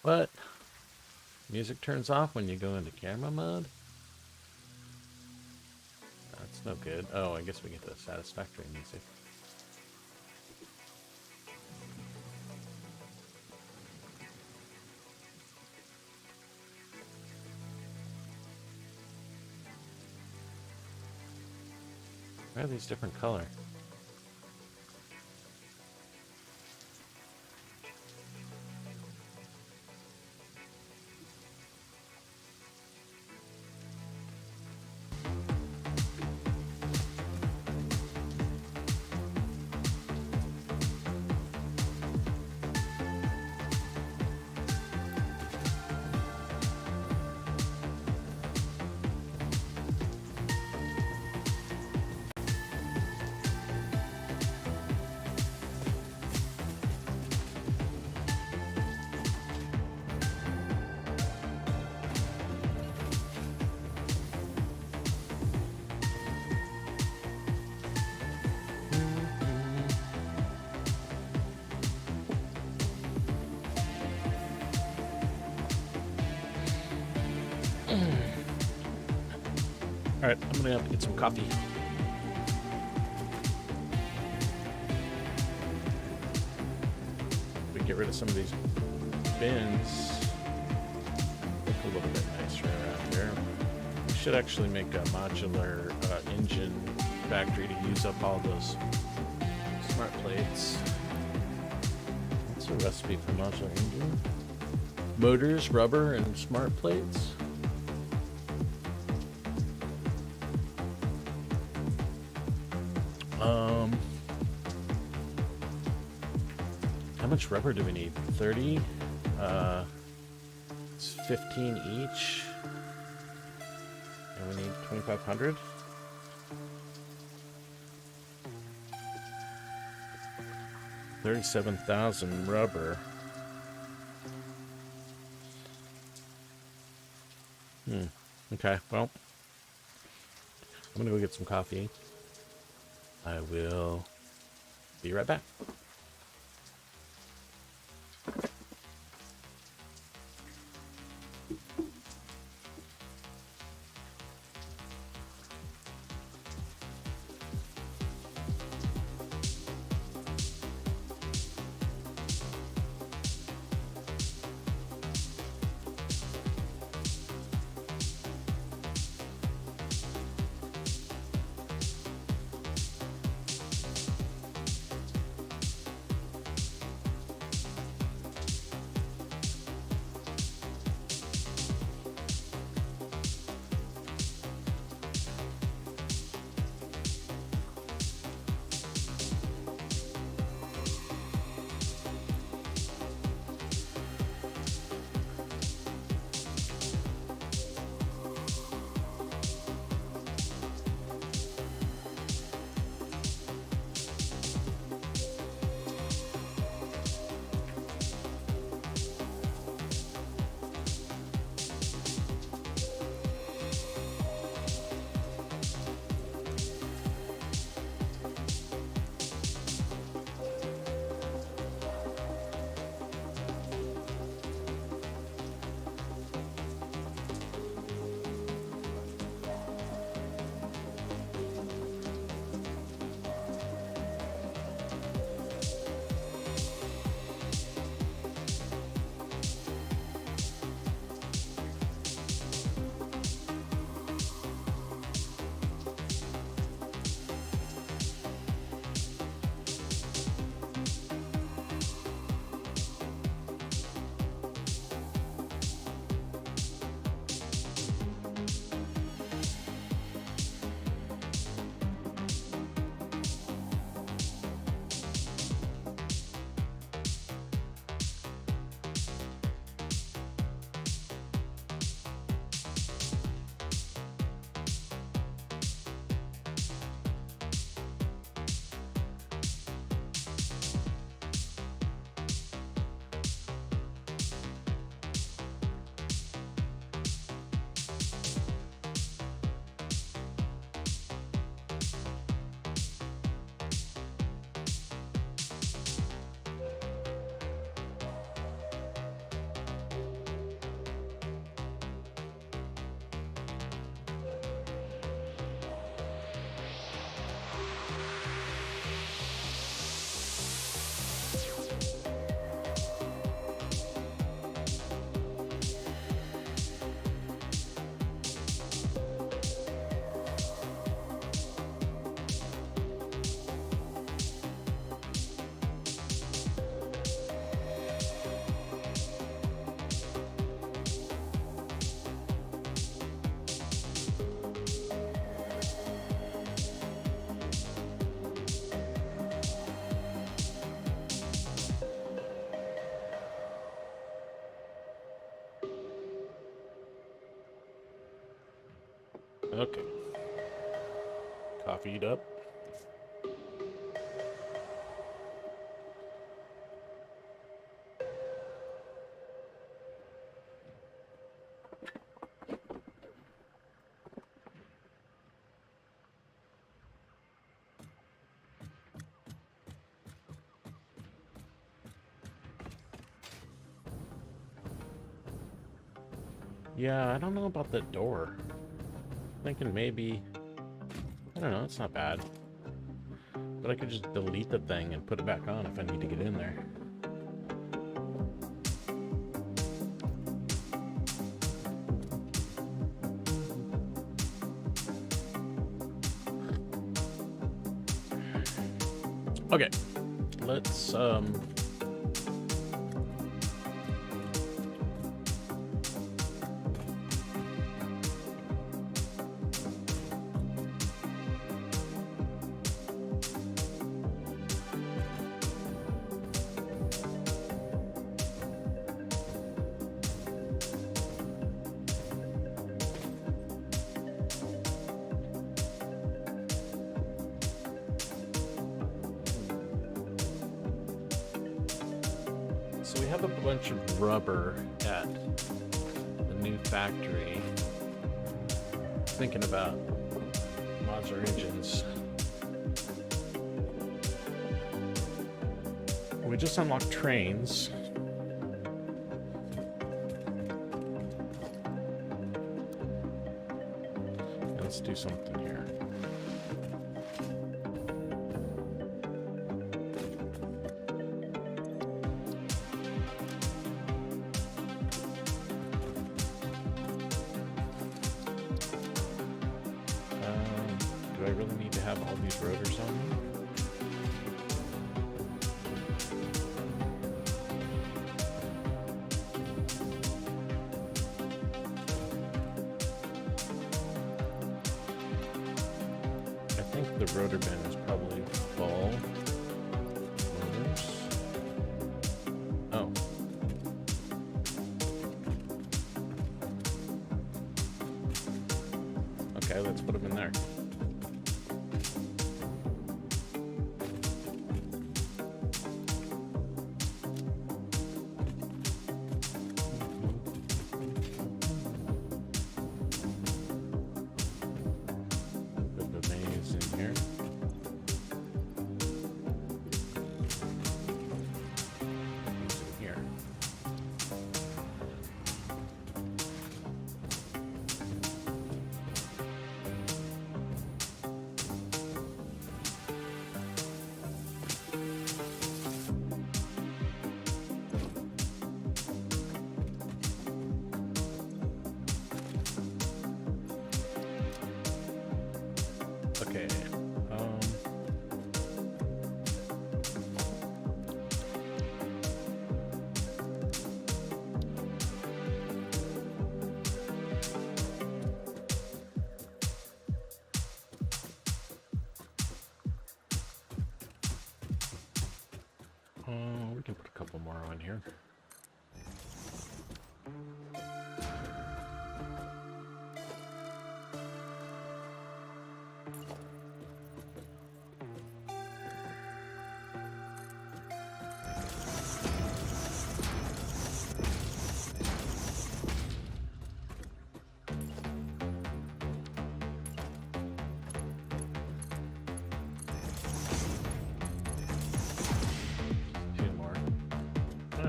What? Music turns off when you go into camera mode? That's no good. Oh, I guess we get the satisfactory music. Why are these different color? Alright, I'm gonna have to get some coffee. We get rid of some of these bins. Look a little bit nicer around here. We should actually make a modular engine factory to use up all those smart plates. What's a recipe for modular engine? Motors, rubber, and smart plates. How much rubber do we need? 30? It's 15 each. And we need 2,500. $37,000 rubber. Okay, well, I'm gonna go get some coffee. I will be right back. Okay. Coffeeed up. Yeah, I don't know about that door. Thinking maybe, I don't know, it's not bad. But I could just delete the thing and put it back on if I need to get in there. Okay, let's So we have a bunch of rubber at the new factory. Thinking about mods or engines. We just unlocked trains. Let's do something here. Do I really need to have all these rotors on me? The rotor bin is probably full. Rotors. Oh. Okay, let's put them in there. Okay. We can put a couple more on here.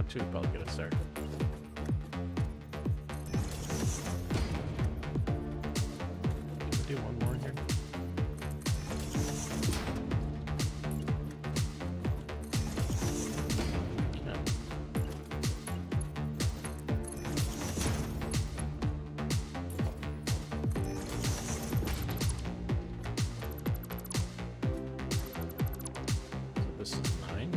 Two would probably get us there. Can we do one more here? Yeah. So this is 9.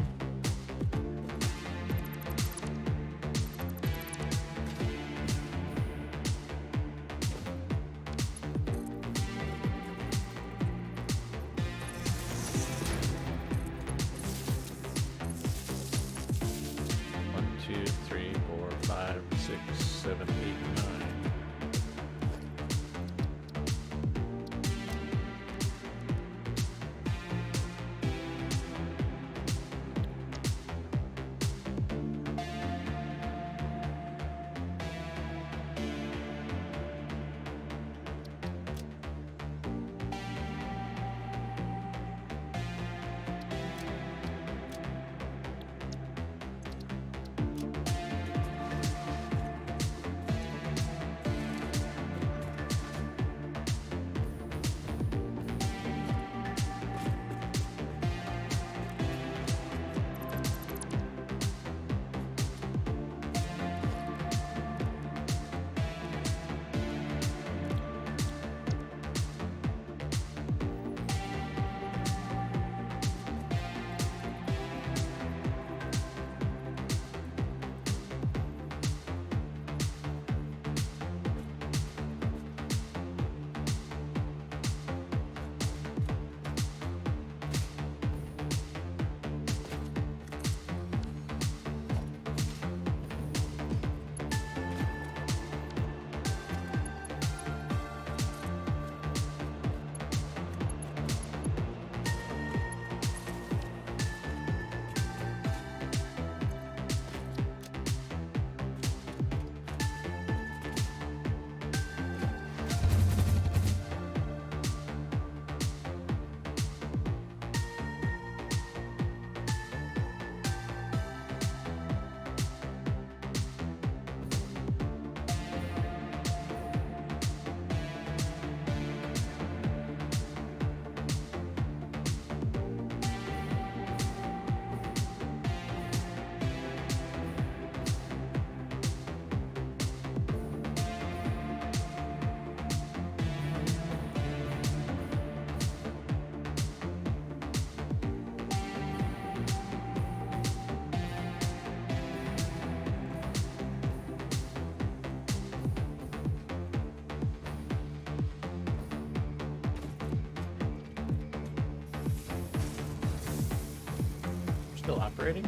Still operating? I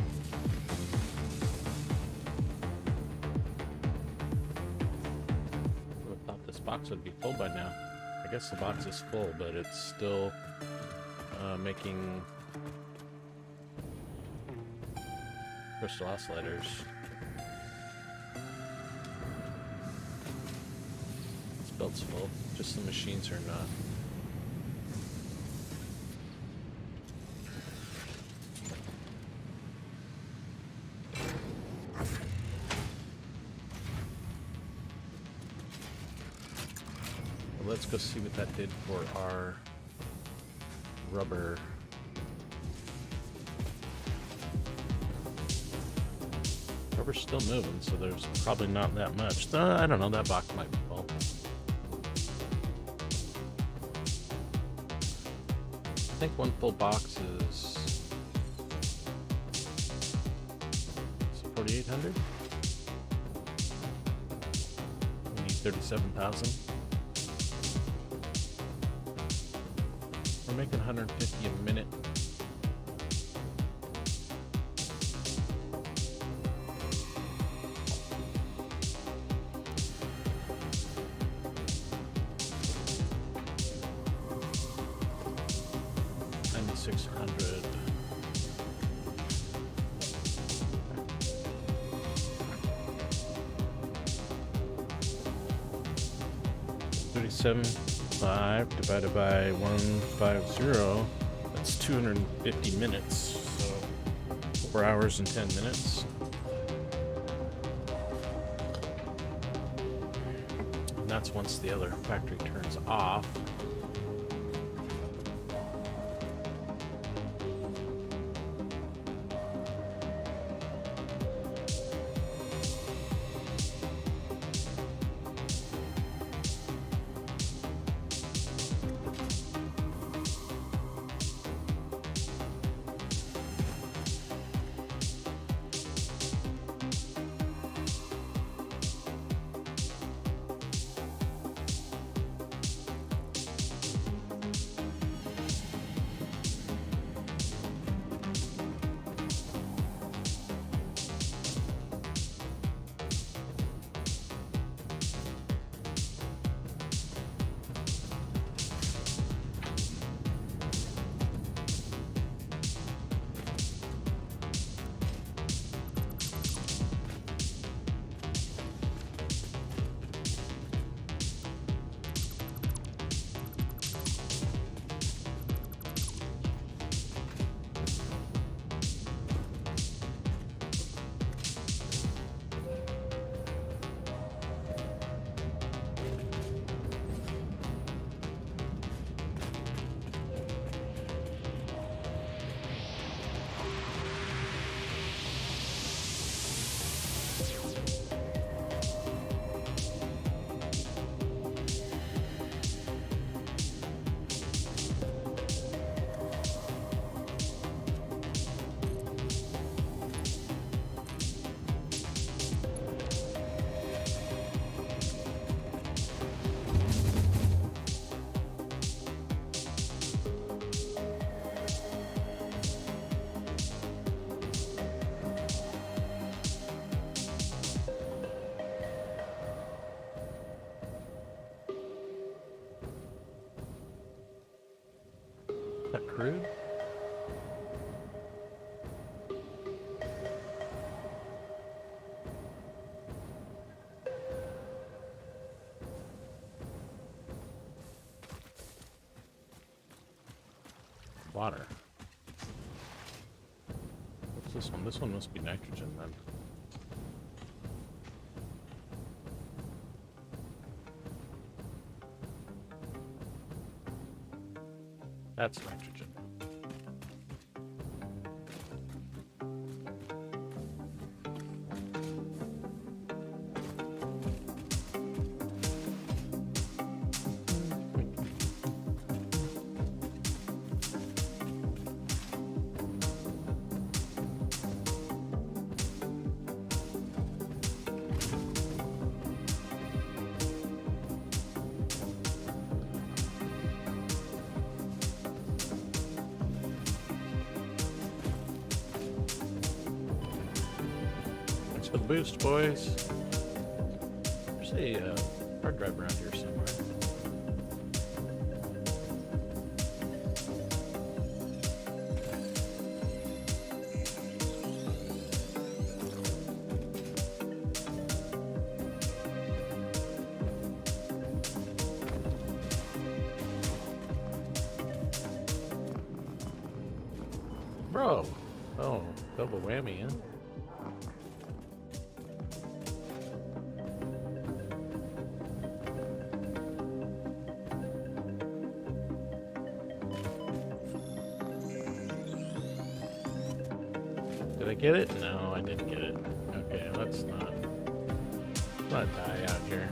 would have thought this box would be full by now. I guess the box is full, but it's still making crystal oscillators. This belt's full, just the machines are not. Let's go see what that did for our rubber. Rubber's still moving, so there's probably not that much. I don't know, that box might be full. I think one full box is 4,800. We need 37,000. We're making 150 a minute. $9,600. $37.5 divided by 150. That's 250 minutes. So 4 hours and 10 minutes. And that's once the other factory turns off. That crude? Water. What's this one? This one must be nitrogen then. That's nitrogen. for the boost, boys. There's a hard drive around here somewhere. Bro. Oh, double whammy, huh? Did I get it? No, I didn't get it. Okay, let's not die out here.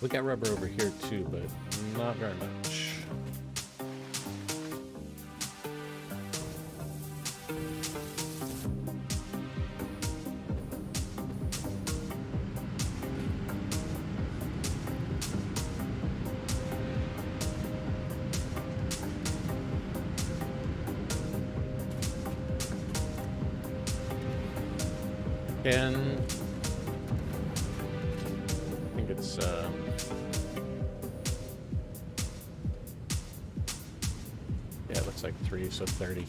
We got rubber over here too, but not very much. And I think it's yeah, it looks like 3, so 30.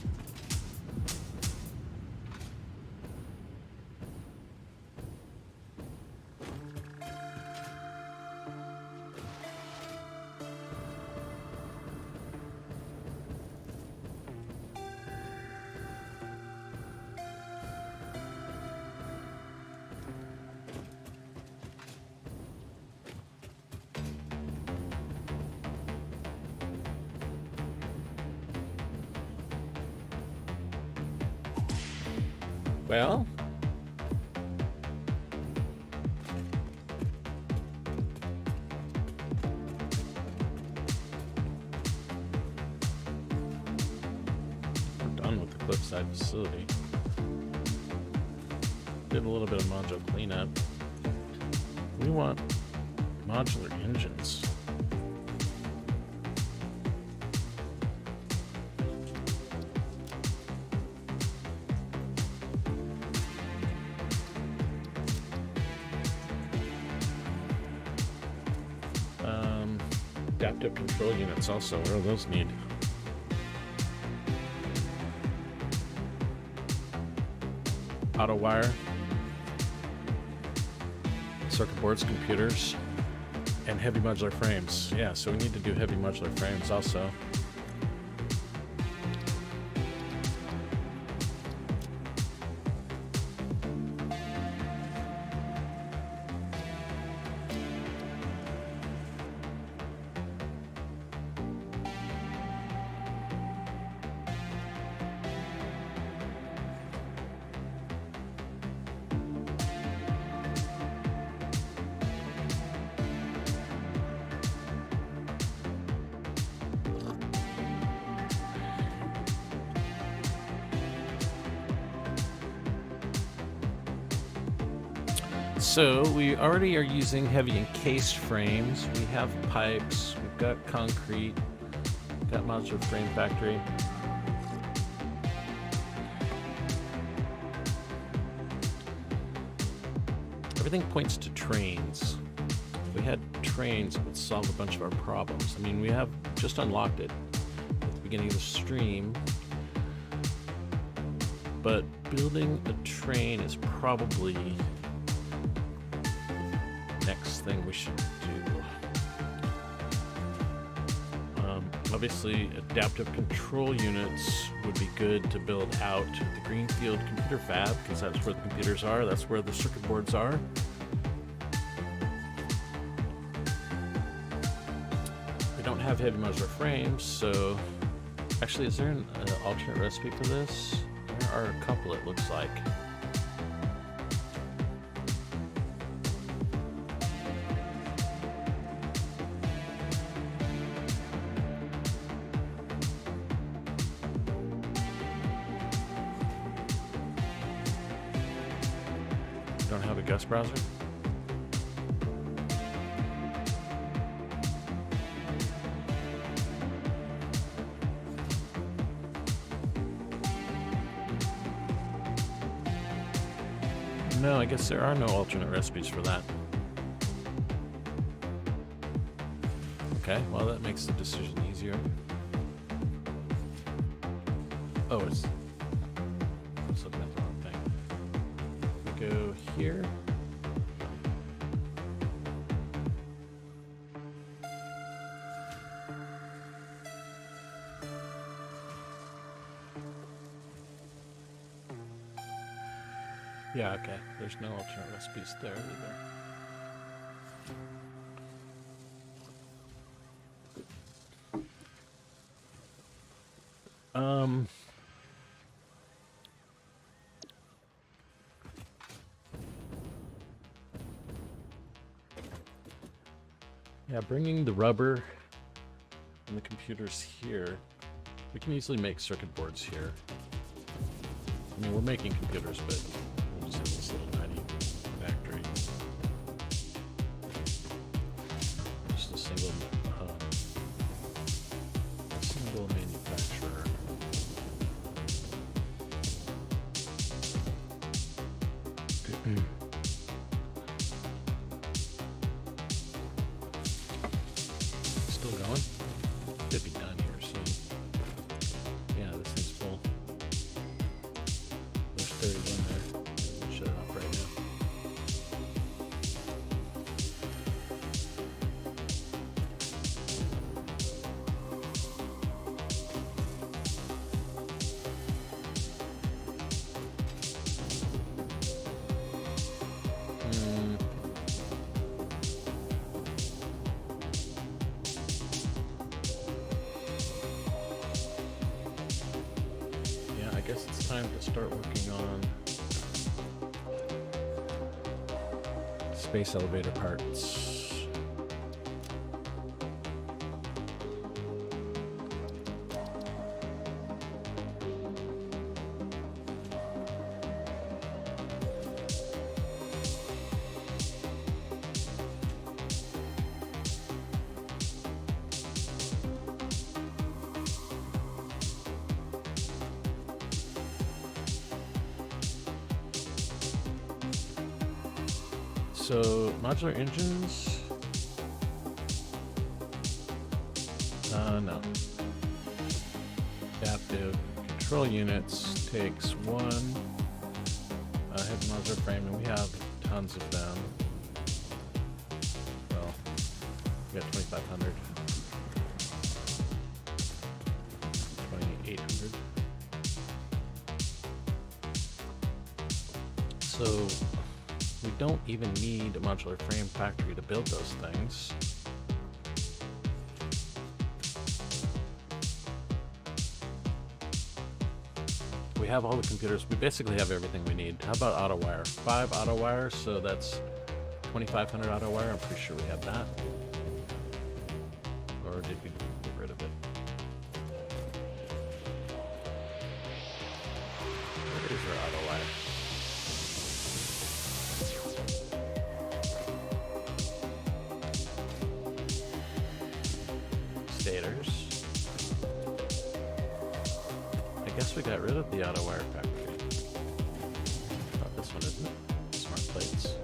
Well, we're done with the cliffside facility. Did a little bit of module cleanup. We want modular engines. Adaptive control units also. What are those need? Auto wire, circuit boards, computers, and heavy modular frames. Yeah, so we need to do heavy modular frames also. So we already are using heavy encased frames. We have pipes, we've got concrete, got modular frame factory. Everything points to trains. If we had trains, it would solve a bunch of our problems. I mean, we have just unlocked it at the beginning of the stream, but building a train is probably next thing we should do. Obviously, adaptive control units would be good to build out the Greenfield computer fab, because that's where the computers are, that's where the circuit boards are. We don't have heavy modular frames, so actually, is there an alternate recipe for this? There are a couple, it looks like. Don't have a Gus browser? No, I guess there are no alternate recipes for that. Okay, well that makes the decision easier. Oh, it's looking at the wrong thing. We go here. Yeah, okay. There's no alternate recipes there either. Yeah, bringing the rubber and the computers here, we can easily make circuit boards here. I mean, we're making computers, but we'll just have this little tiny factory. Just a single manufacturer. Still going? Could be done here soon. Yeah, this thing's full. There's 31 there. Shut it off right now. I guess it's time to start working on space elevator parts. So, modular engines? No. Adaptive control units takes one heavy modular frame, and we have tons of them. Well, we got 2,500. 2,800. So, we don't even need a modular frame factory to build those things. We have all the computers. We basically have everything we need. How about auto wire? 5 auto wires, so that's 2,500 auto wire. I'm pretty sure we have that. Or did we get rid of it? Where is our auto wire? Stators. I guess we got rid of the auto wire factory. Oh, this one isn't it? Smart plates.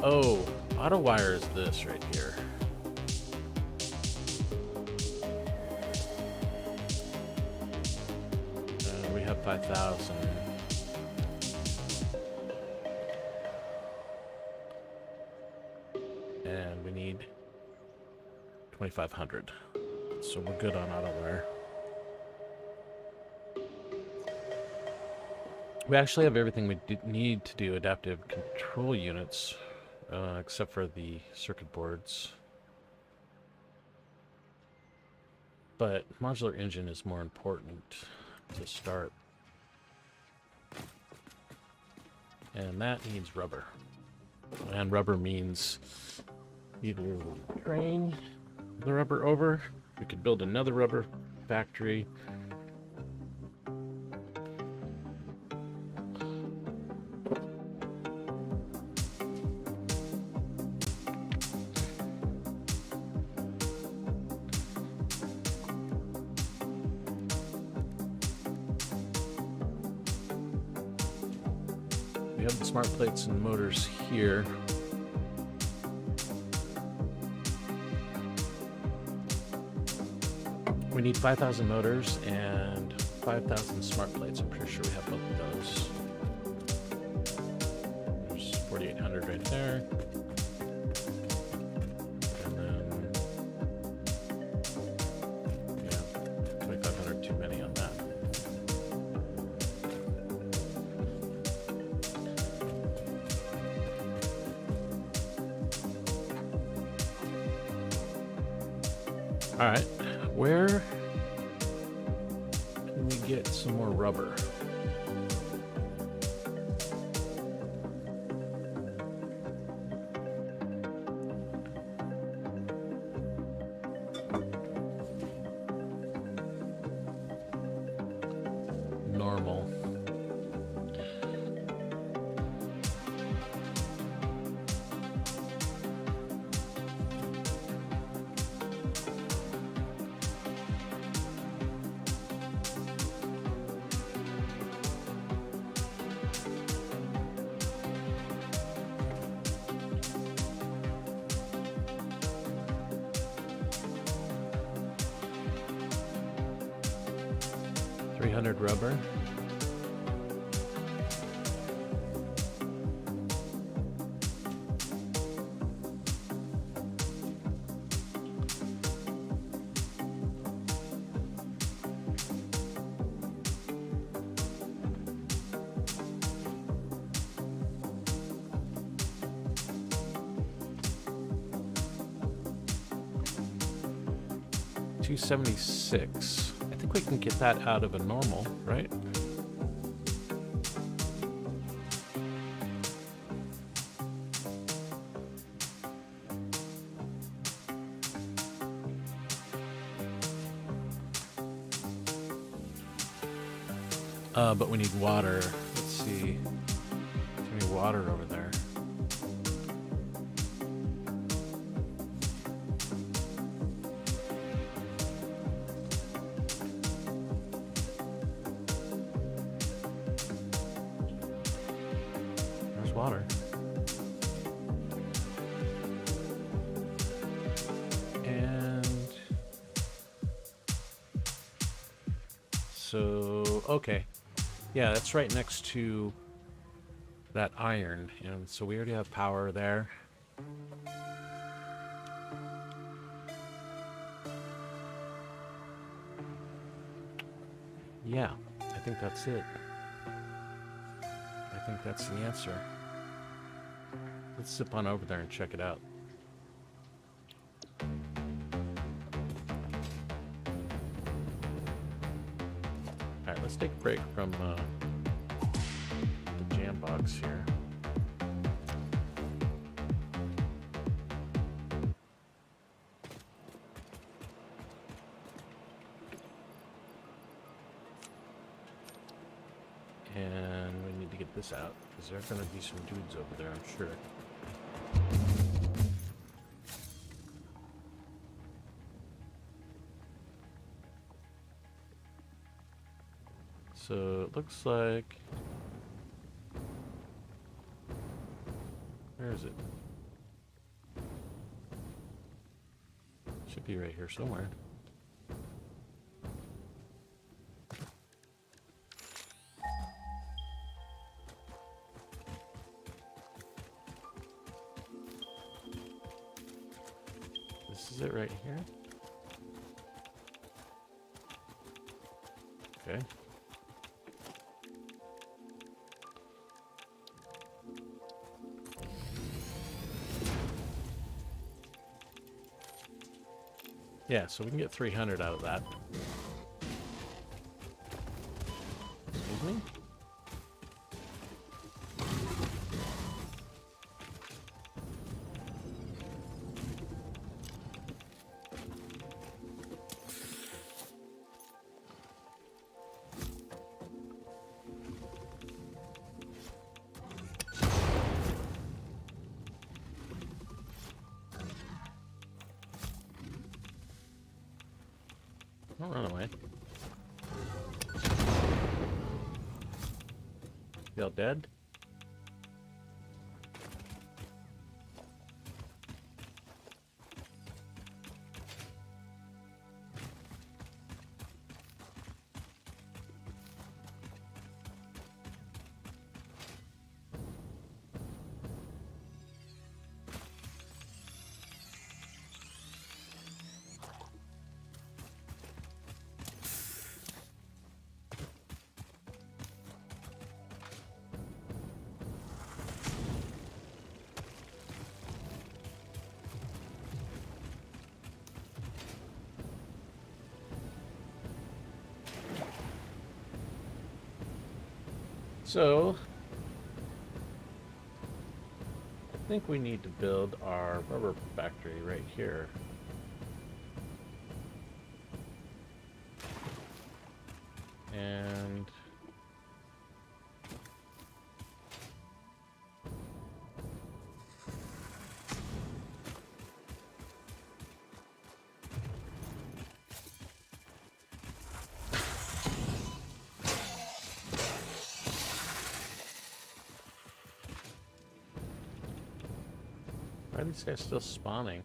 Oh, auto wire is this right here. 5,000. And we need 2,500. So we're good on auto-wear. We actually have everything we need to do adaptive control units, except for the circuit boards. But modular engine is more important to start. And that needs rubber. And rubber means either train the rubber over, we could build another rubber factory. We have the smart plates and motors here. We need 5,000 motors and 5,000 smart plates. I'm pretty sure we have both of those. There's 4,800 right there. And then, yeah, 2,500 too many on that. All right, where can we get some more rubber? Normal. Rubber. $276. I think we can get that out of a normal, right? But we need water. Let's see. We need water over there. There's water. And so, okay. Yeah, that's right next to that iron, and so we already have power there. Yeah, I think that's it. I think that's the answer. Let's zip on over there and check it out. Alright, let's take a break from the jam box here. And we need to get this out, because there are going to be some dudes over there, I'm sure. So it looks like... Where is it? Should be right here somewhere. This is it right here. Okay. Yeah, so we can get 300 out of that. Excuse me? Don't run away. Y'all dead? So, I think we need to build our rubber factory right here. And why are these guys still spawning?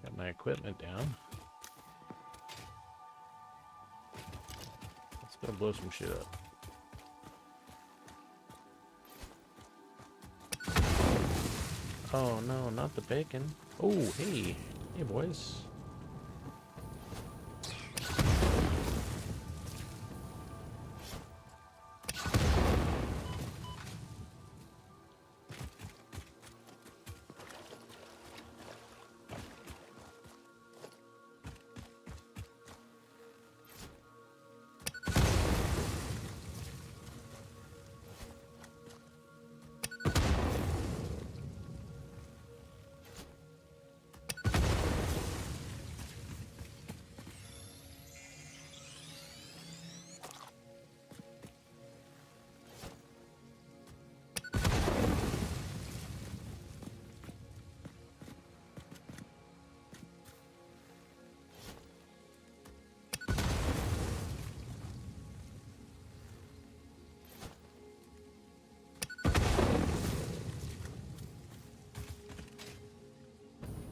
Got my equipment down. Let's go blow some shit up. Oh no, not the bacon. Oh, hey. Hey, boys.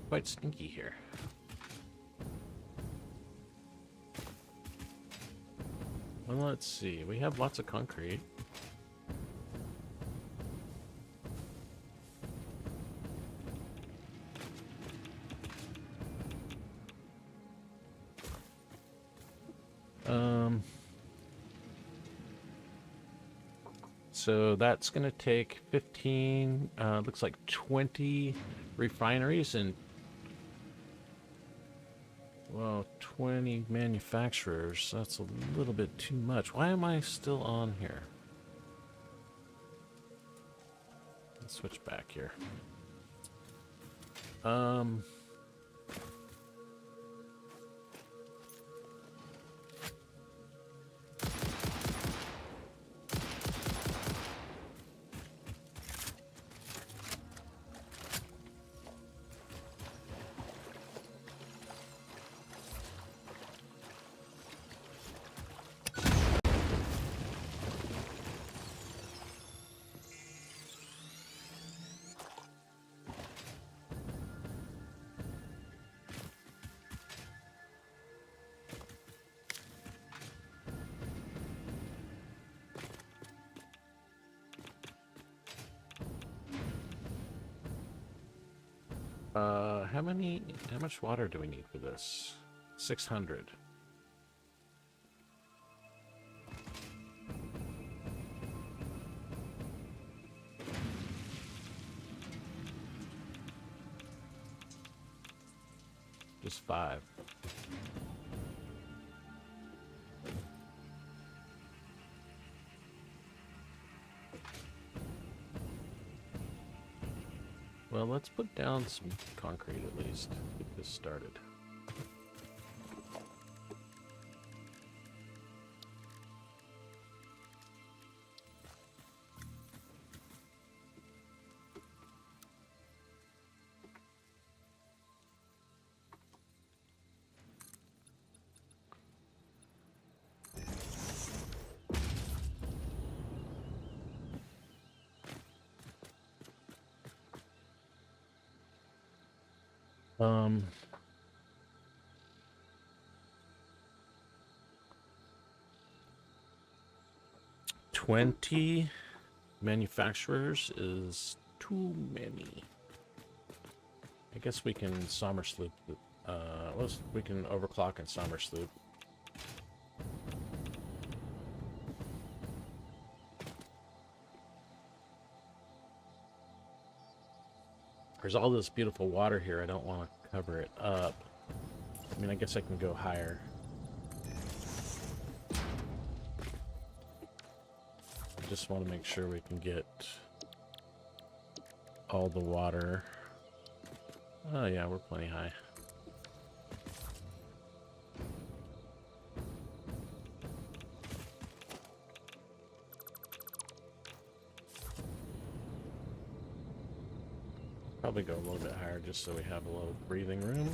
Quite stinky here. Well, let's see. We have lots of concrete. So that's going to take 15, looks like 20 refineries and, well, 20 manufacturers. That's a little bit too much. Why am I still on here? Let's switch back here. How much water do we need for this? 600. Just 5. Well, let's put down some concrete at least. Get this started. Um, 20 manufacturers is too many. I guess we can Sommersloop. We can overclock and Sommersloop. There's all this beautiful water here. I don't want to cover it up. I mean, I guess I can go higher. I just want to make sure we can get all the water. Oh yeah, we're plenty high. Probably go a little bit higher just so we have a little breathing room.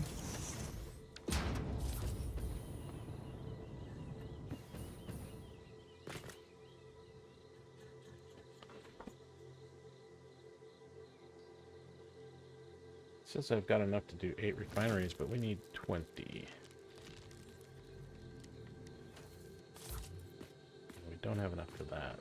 Says I've got enough to do 8 refineries, but we need 20. We don't have enough for that.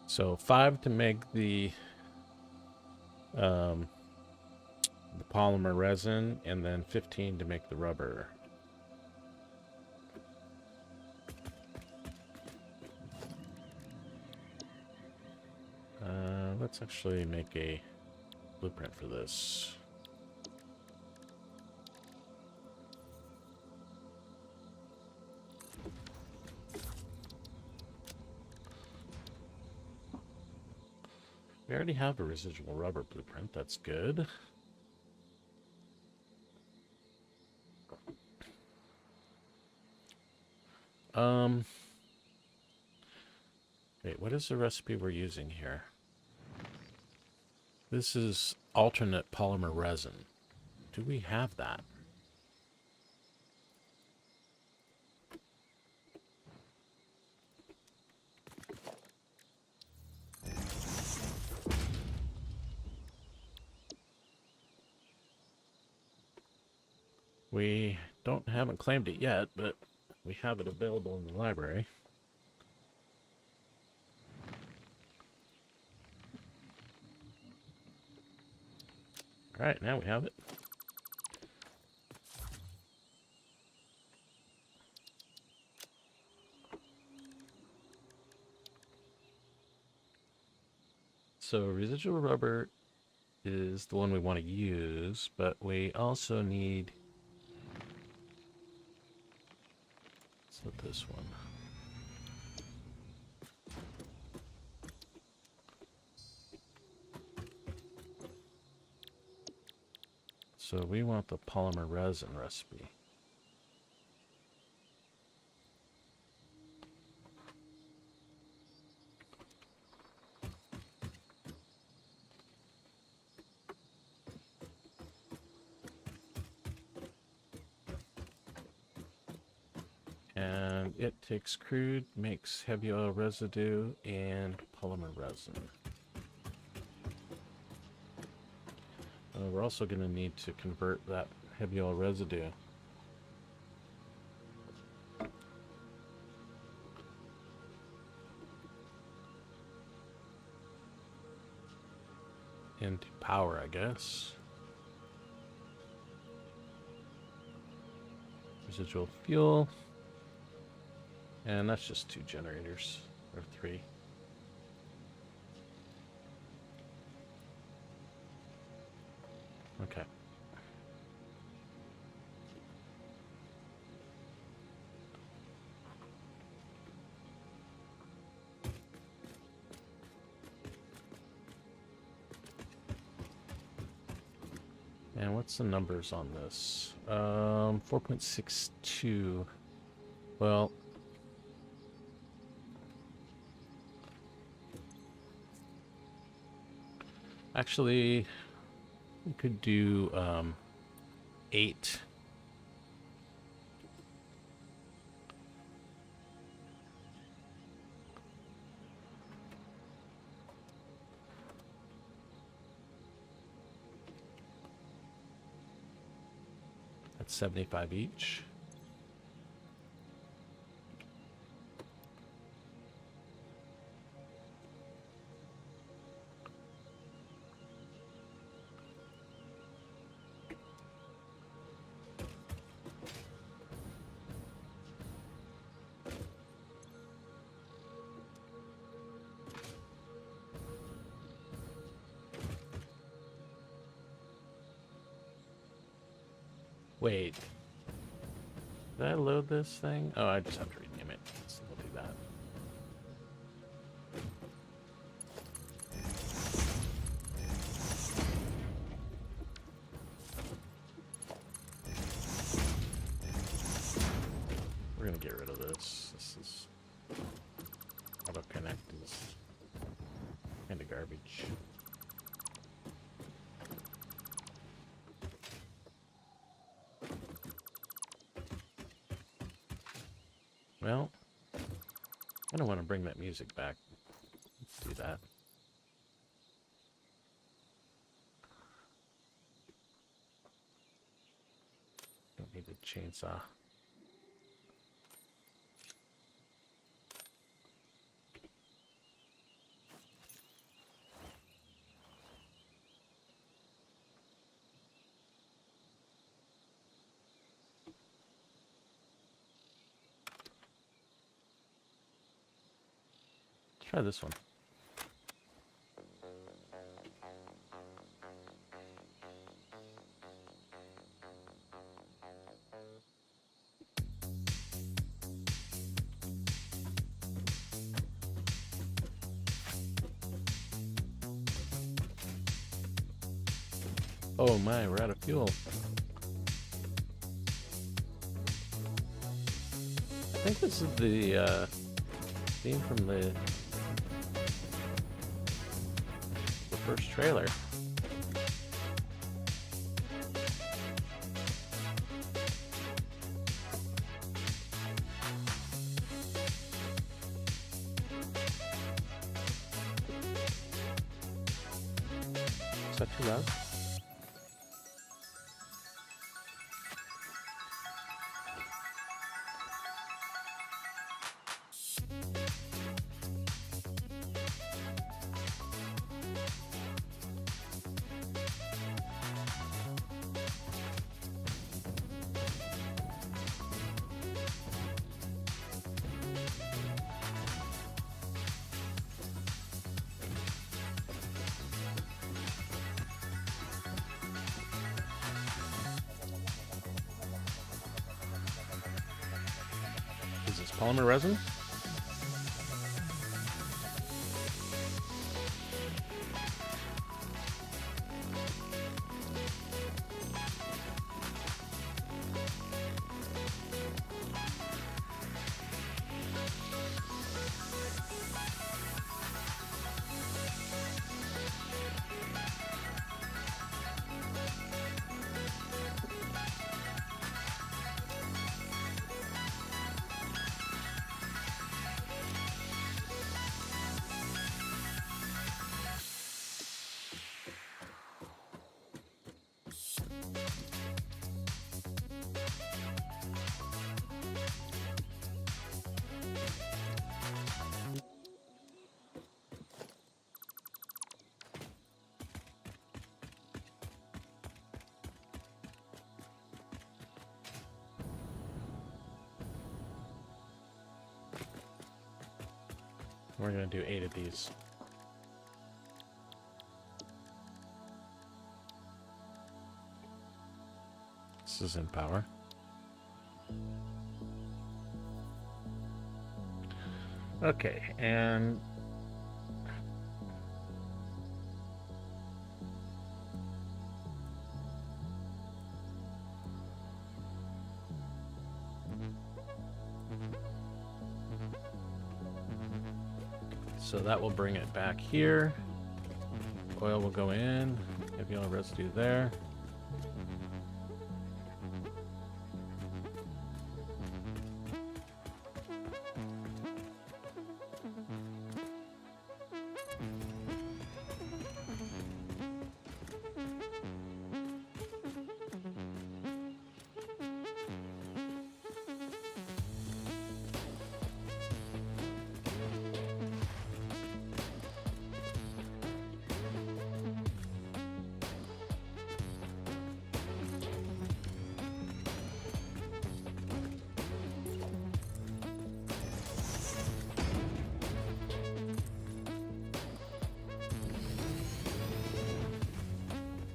So 5 to make the polymer resin, and then 15 to make the rubber. Let's actually make a blueprint for this. We already have a residual rubber blueprint. That's good. Wait, what is the recipe we're using here? This is alternate polymer resin. Do we have that? We haven't claimed it yet, but we have it available in the library. All right, now we have it. So residual rubber is the one we want to use, but we also need... Let's let this one. So we want the polymer resin recipe. And it takes crude, makes heavy oil residue, and polymer resin. We're also going to need to convert that heavy oil residue into power, I guess. Residual fuel. And that's just 2 generators, or 3. Okay. And what's the numbers on this? 4.62. Well, actually, we could do 8. That's 75 each. Wait. Did I load this thing? Oh, I just have to rename it. So we'll do that. We're gonna get rid of this. This is auto-connect is kind of garbage. Well, I don't want to bring that music back. Let's do that. Don't need a chainsaw. Try this one. Oh my, we're out of fuel. I think this is the theme from the first trailer. Is that too loud? Is this polymer resin? We're going to do 8 of these. This is in power. Okay, and so that will bring it back here. Oil will go in, heavy oil residue there.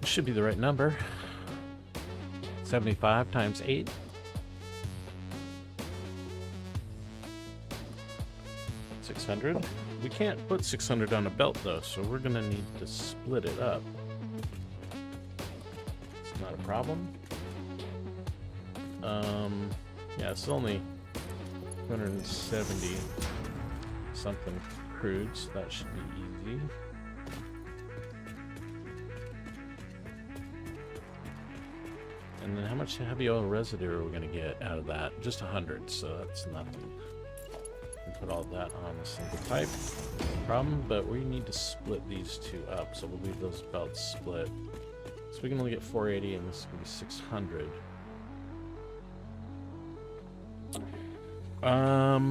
Should be the right number. 75 times 8. $600. We can't put 600 on a belt though, so we're gonna need to split it up. It's not a problem. Yeah, it's only 270 something crude, so that should be easy. And then how much heavy oil residue are we going to get out of that? Just 100, so that's nothing. We put all that on a single pipe. No problem, but we need to split these two up, so we'll leave those belts split. So we can only get 480, and this is going to be 600.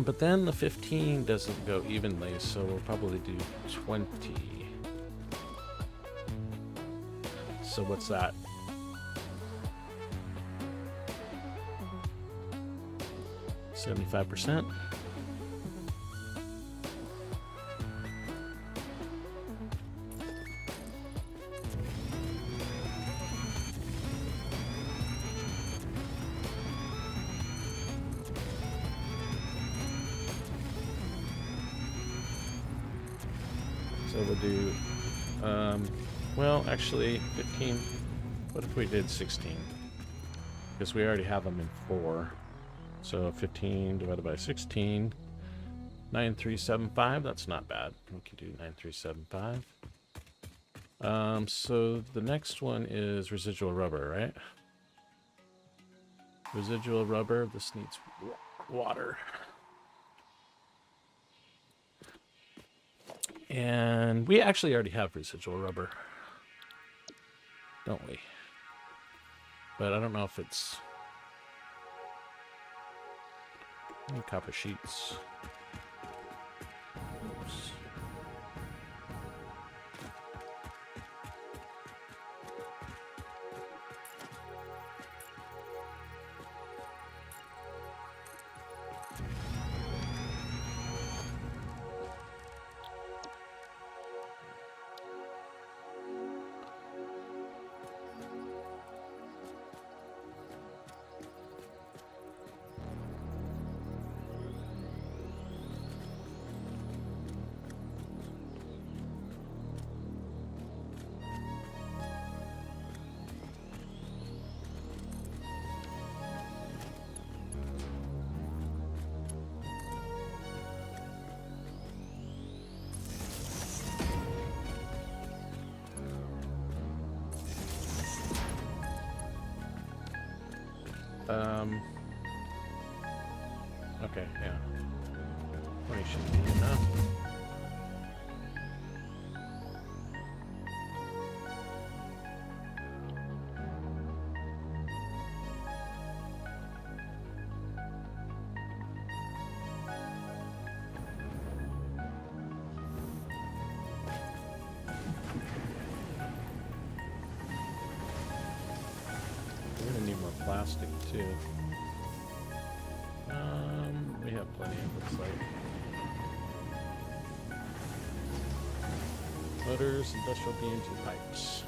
But then the 15 doesn't go evenly, so we'll probably do 20. So what's that? 75%. So we'll do, well, actually 15. What if we did 16? Because we already have them in 4. So 15 divided by 16, 9375, that's not bad. We can do 9375. So the next one is residual rubber, right? Residual rubber, this needs water. And we actually already have residual rubber, don't we? But I don't know if it's... copper sheets. Oops. Okay, yeah. 20 should be enough. We're gonna need more plastic too. We have plenty, it looks like. Motors, industrial BMT pipes.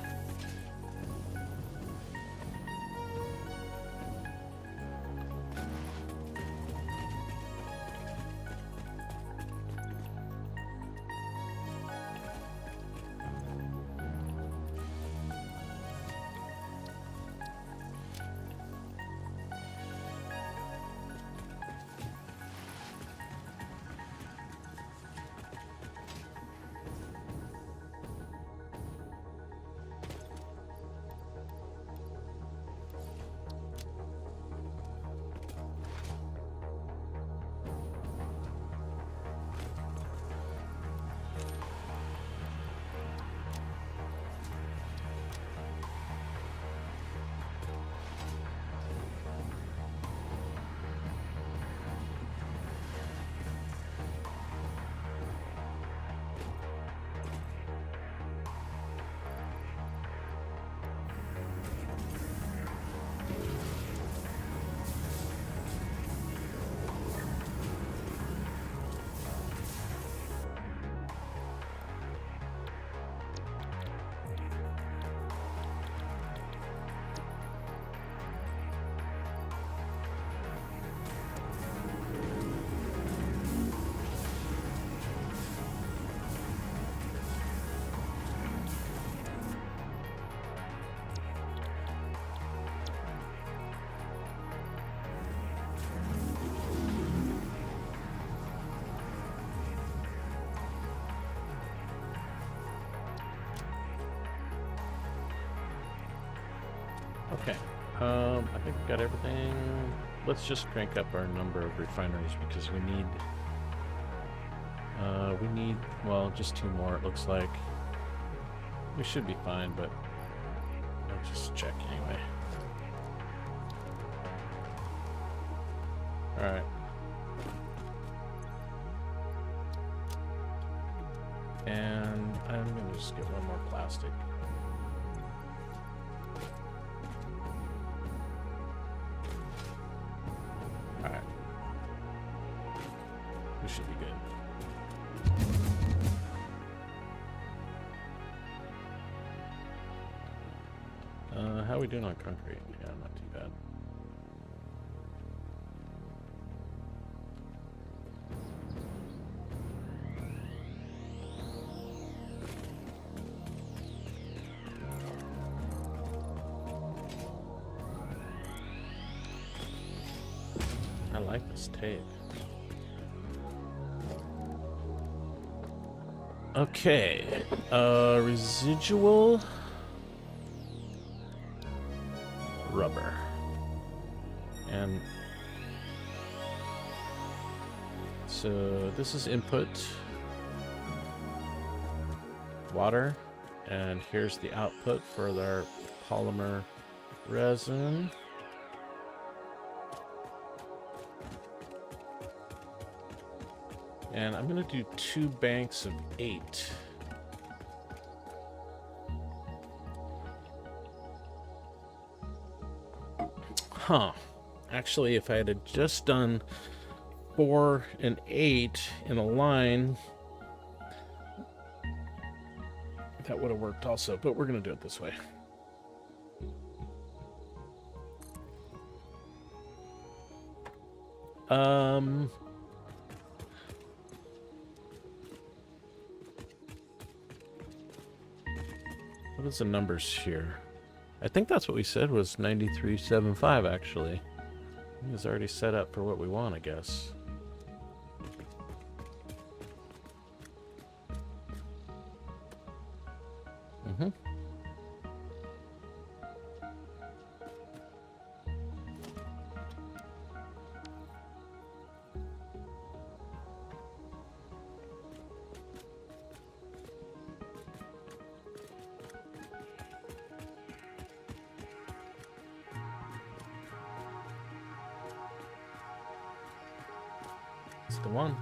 Okay, I think we've got everything. Let's just crank up our number of refineries because we need, well, just 2 more it looks like. We should be fine, but I'll just check anyway. Alright. And I'm gonna just get 1 more plastic. Alright. We should be good. How are we doing on concrete? Yeah, not too bad. I like this tape. Okay, residual rubber. And so this is input water, and here's the output for our polymer resin. And I'm gonna do 2 banks of 8. Huh. Actually, if I had just done 4 and 8 in a line, that would have worked also, but we're gonna do it this way. What is the numbers here? I think that's what we said was 9375 actually. It was already set up for what we want, I guess. Mm-hmm. It's the one.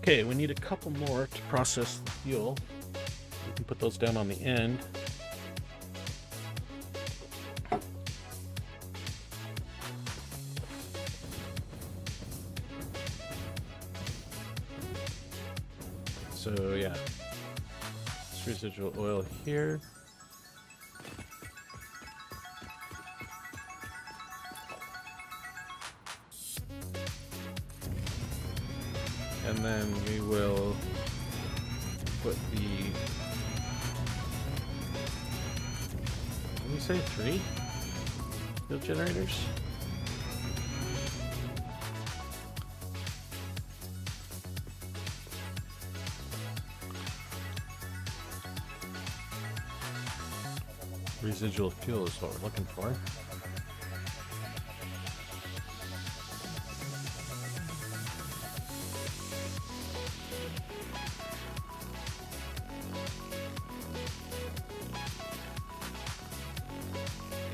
Okay, we need a couple more to process the fuel. We can put those down on the end. So yeah, this residual oil here. And then we will put the, what did we say, 3 fuel generators? Residual fuel is what we're looking for.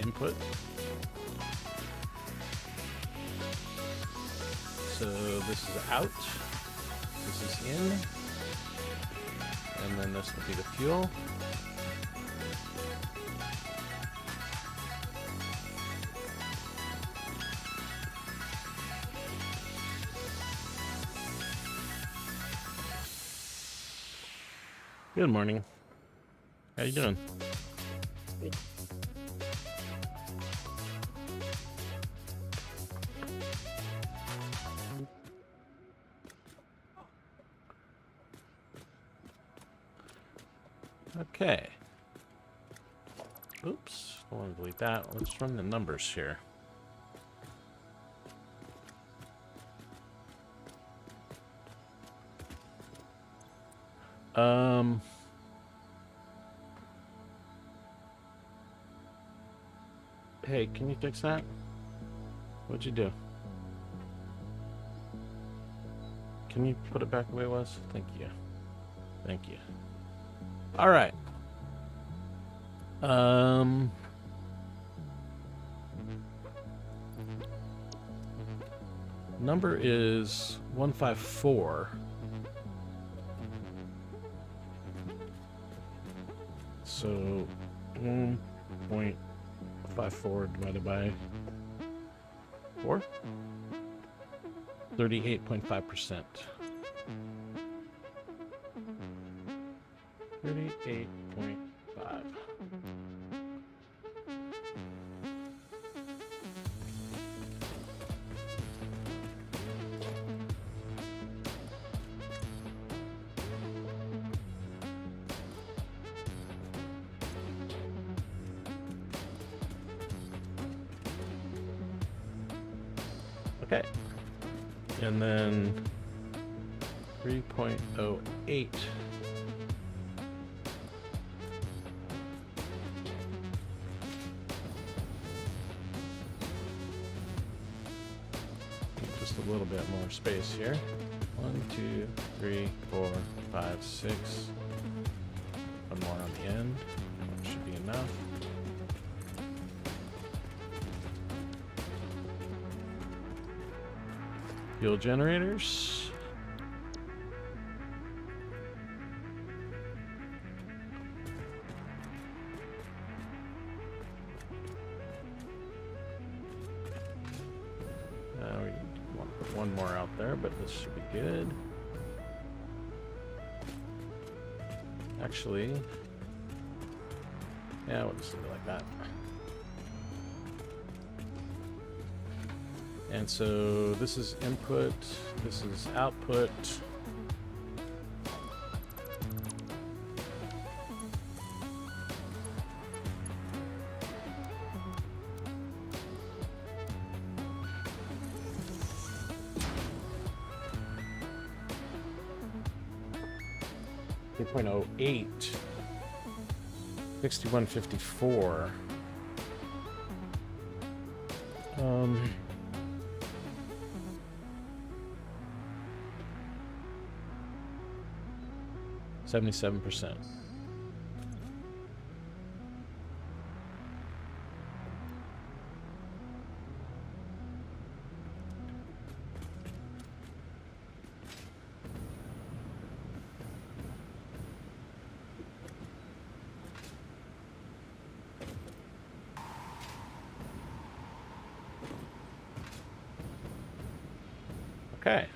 Input. So this is out, this is in, and then this will be the fuel. Good morning. How you doing? Okay. Oops, don't want to delete that. Let's run the numbers here. Hey, can you fix that? What'd you do? Can you put it back the way it was? Thank you. Thank you. All right. Number is 154. So 1.54 divided by 4? 38.5%. 38.5. Okay. And then 3.08. Just a little bit more space here. 1, 2, 3, 4, 5, 6. One more on the end. That should be enough. Fuel generators. We want to put one more out there, but this should be good. Actually, yeah, we'll just leave it like that. And so this is input, this is output. .08, 6154. 77%. Okay.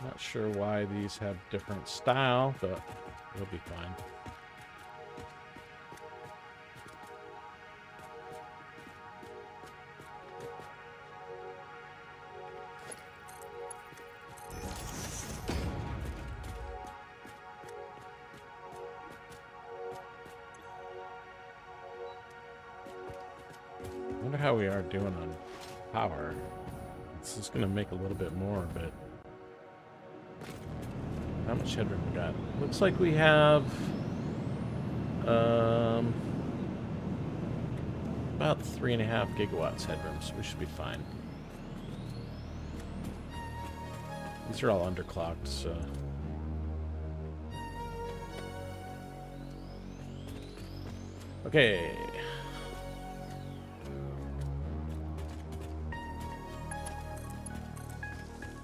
Not sure why these have different style, but it'll be fine. I wonder how we are doing on power. This is going to make a little bit more, but how much headroom we got? Looks like we have about 3.5 gigawatts headroom, so we should be fine. These are all underclocked, so. Okay.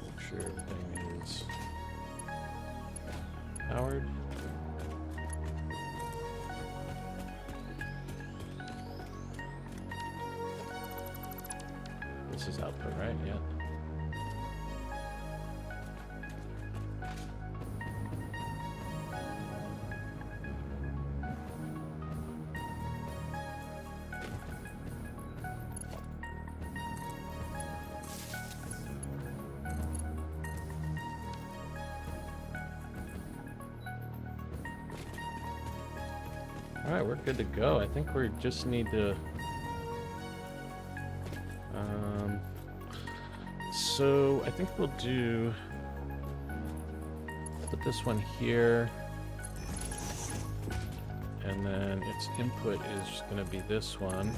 Make sure everything is powered. This is output, right? Yeah. Alright, we're good to go. I think we just need to... so I think we'll do... Put this one here. And then its input is going to be this one.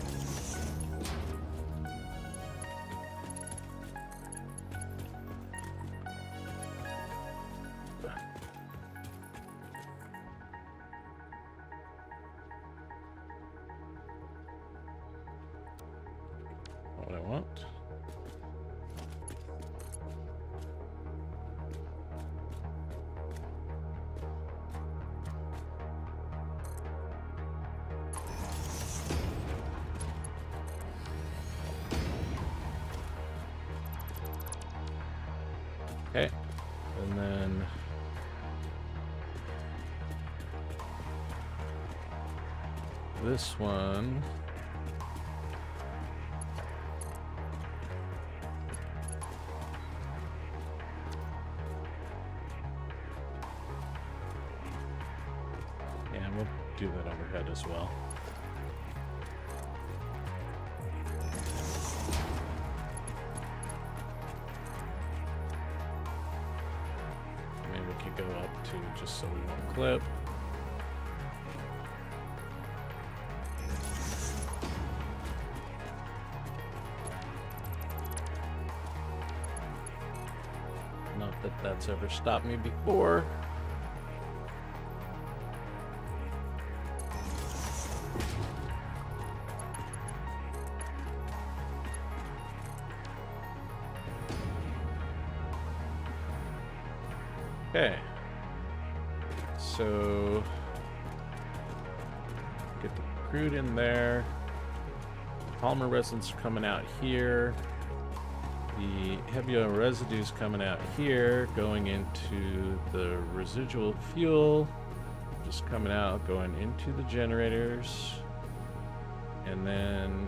What I want. Okay, and then this one. Yeah, we'll do that overhead as well. Maybe we could go up to just so we won't clip. Not that that's ever stopped me before. Okay, so get the crude in there. Polymer resins coming out here. The heavy oil residues coming out here, going into the residual fuel, just coming out, going into the generators, and then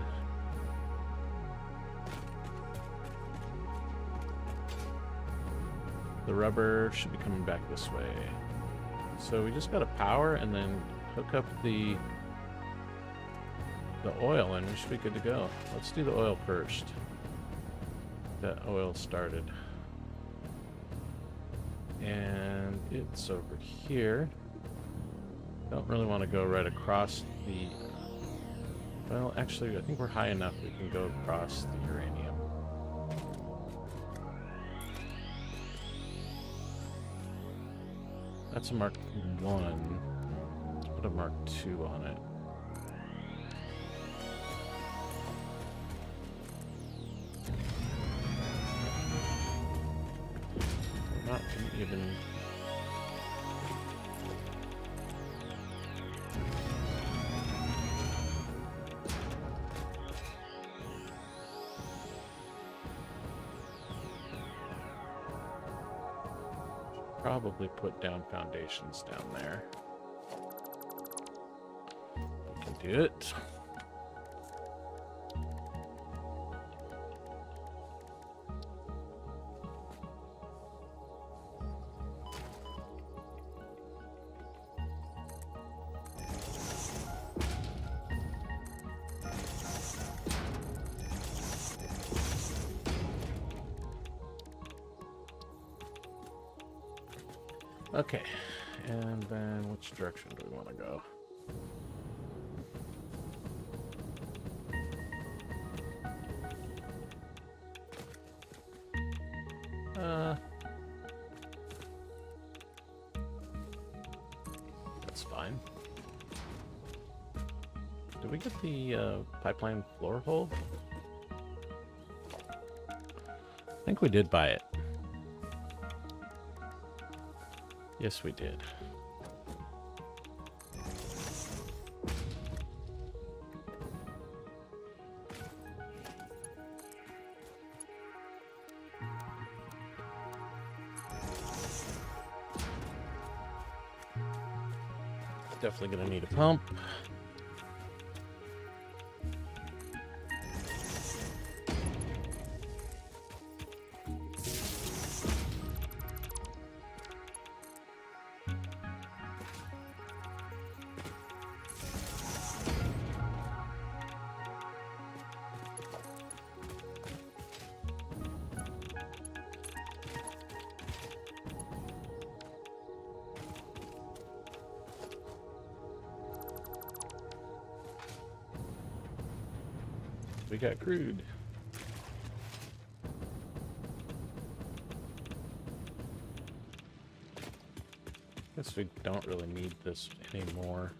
the rubber should be coming back this way. So we just got to power and then hook up the oil and we should be good to go. Let's do the oil first. That oil started. And it's over here. Don't really want to go right across the... Well, actually, I think we're high enough we can go across the uranium. That's a Mark 1. Let's put a Mark 2 on it. Not even... probably put down foundations down there. We can do it. Okay, and then which direction do we want to go? That's fine. Did we get the pipeline floor hole? I think we did buy it. Yes, we did. Definitely gonna need a pump. We got crude. Guess we don't really need this anymore.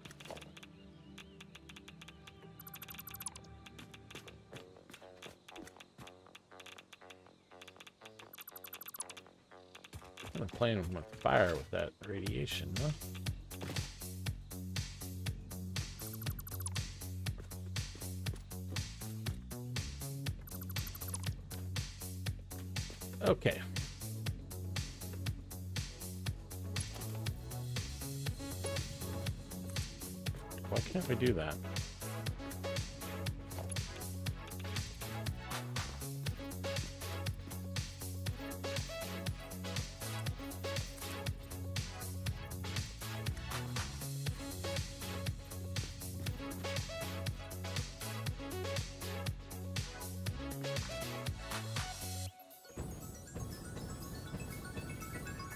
Kind of playing with my fire with that radiation, huh? Okay. Why can't we do that?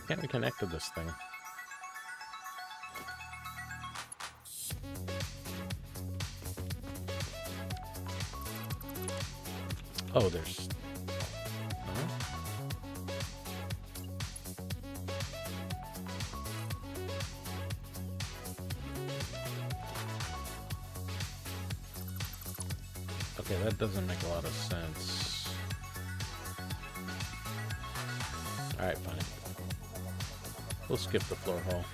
Can't we connect to this thing? Oh, there's... Okay, that doesn't make a lot of sense. Alright, fine. We'll skip the floor hole.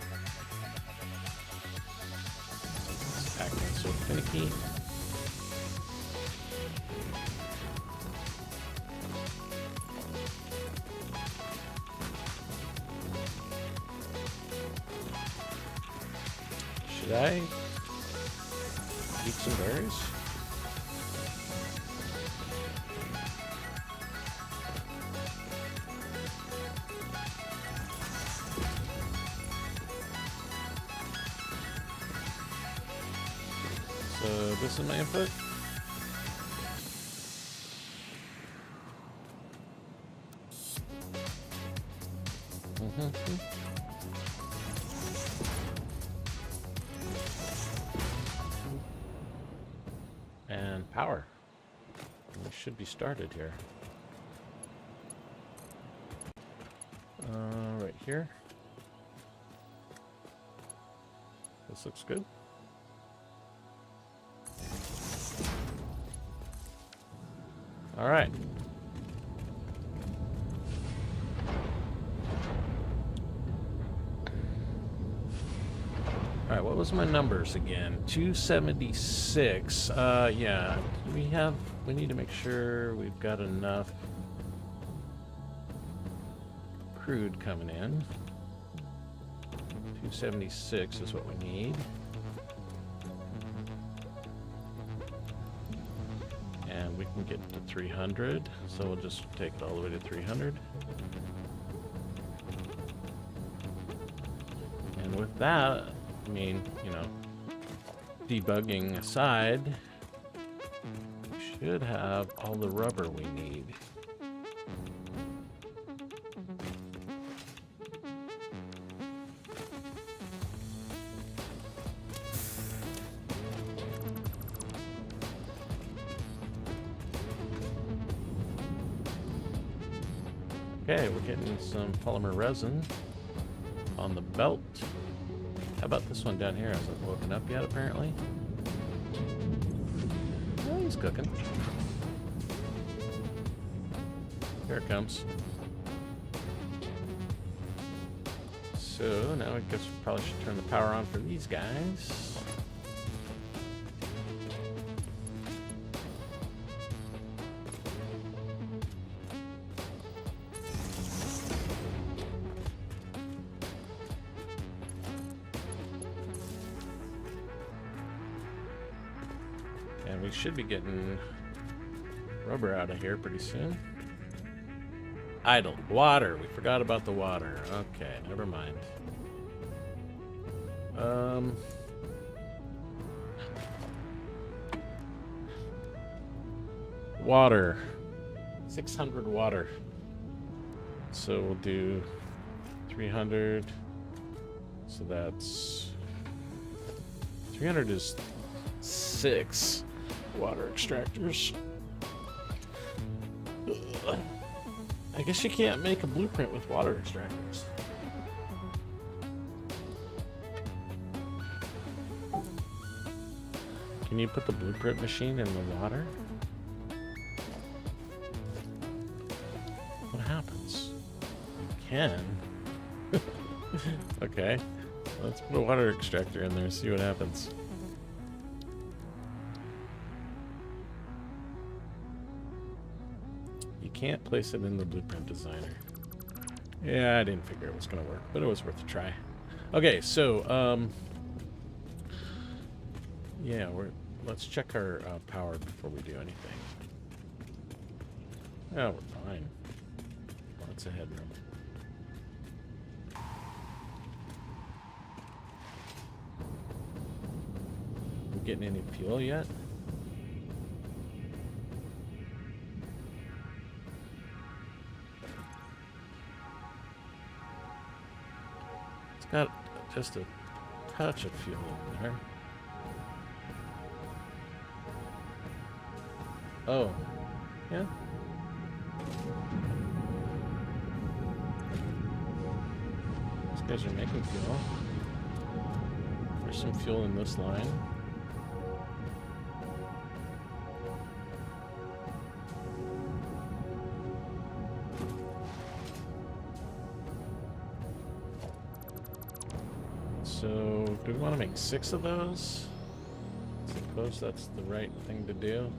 It's acting so finicky. Should I eat some berries? So this is my input. And power. We should be started here. Right here. This looks good. All right. All right, what was my numbers again? 276. Yeah, we need to make sure we've got enough crude coming in. 276 is what we need. And we can get to 300, so we'll just take it all the way to 300. And with that, I mean, you know, debugging aside, we should have all the rubber we need. Okay, we're getting some polymer resin on the belt. How about this one down here? Hasn't woken up yet, apparently. Oh, he's cooking. Here it comes. So now I guess we probably should turn the power on for these guys. And we should be getting rubber out of here pretty soon. Idle. Water. We forgot about the water. Okay, never mind. Water. 600 water. So we'll do 300. So that's 300 is 6 water extractors. Ugh. I guess you can't make a blueprint with water extractors. Can you put the blueprint machine in the water? What happens? You can. Okay. Let's put a water extractor in there and see what happens. You can't place it in the blueprint designer. Yeah, I didn't figure it was going to work, but it was worth a try. Okay, so, yeah, let's check our power before we do anything. Oh, we're fine. Lots of headroom. We getting any fuel yet? It's got just a touch of fuel in there. Oh, yeah. These guys are making fuel. There's some fuel in this line. So, do we want to make 6 of those? I suppose that's the right thing to do.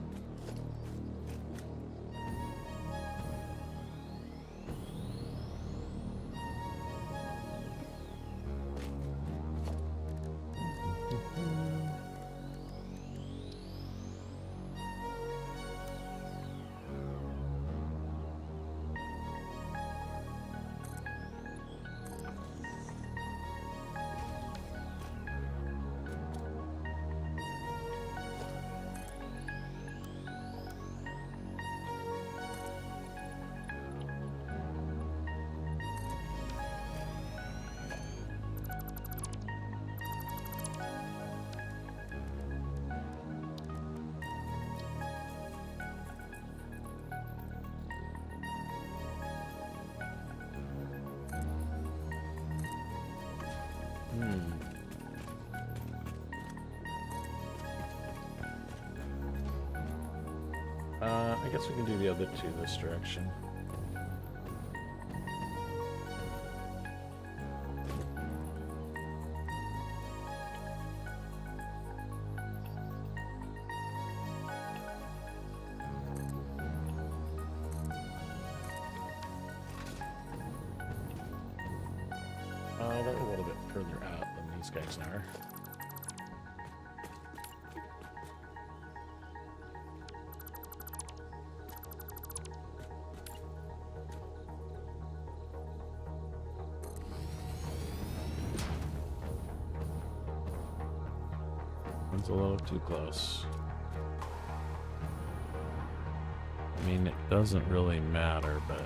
I guess we can do the other 2 this direction. That a little bit further out than these guys are. One's a little too close. I mean, it doesn't really matter, but...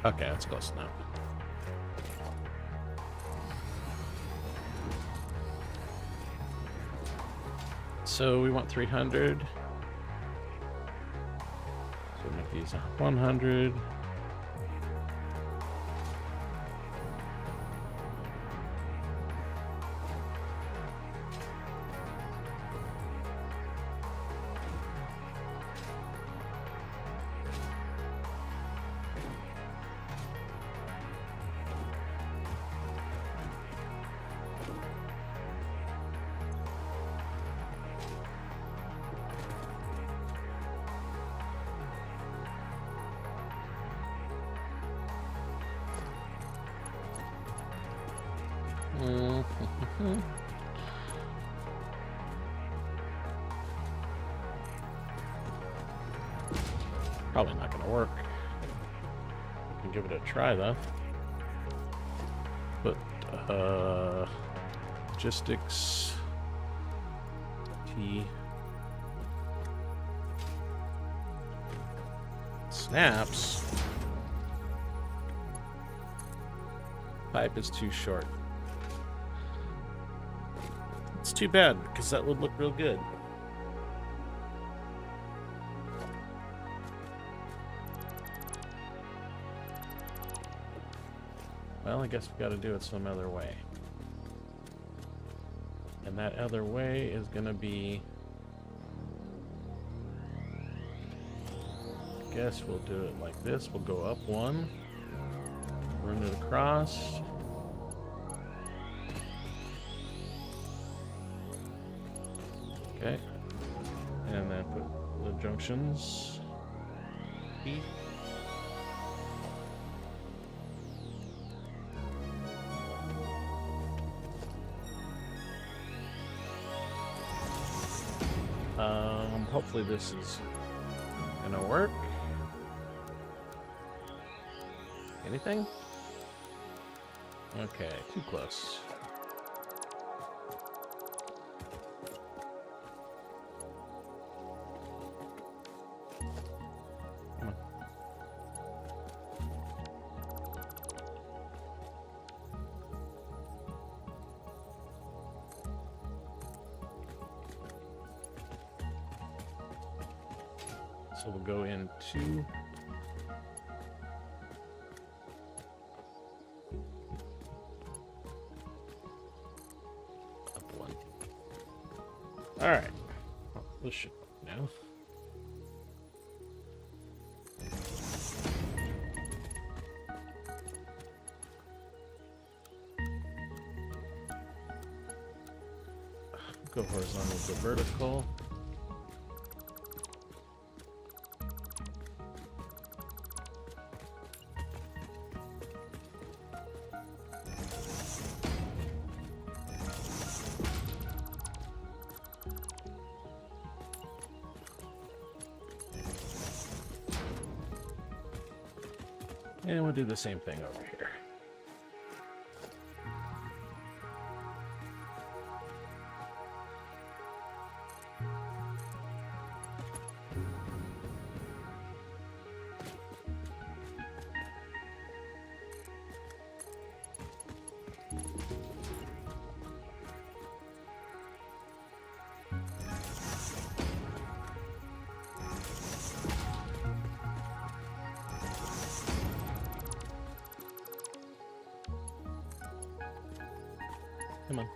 Okay, that's close enough. So we want 300. So make these 100. Probably not going to work. We can give it a try though. But logistics T snaps. Pipe is too short. It's too bad because that would look real good. Well, I guess we got to do it some other way. And that other way is going to be... I guess we'll do it like this. We'll go up one. Run it across. Okay. And then put the junctions. E. Hopefully this is gonna work. Anything? Okay, too close. Come on. So we'll go into up one. All right, well, this should work now. Go horizontal to vertical. And we'll do the same thing over here. Come on.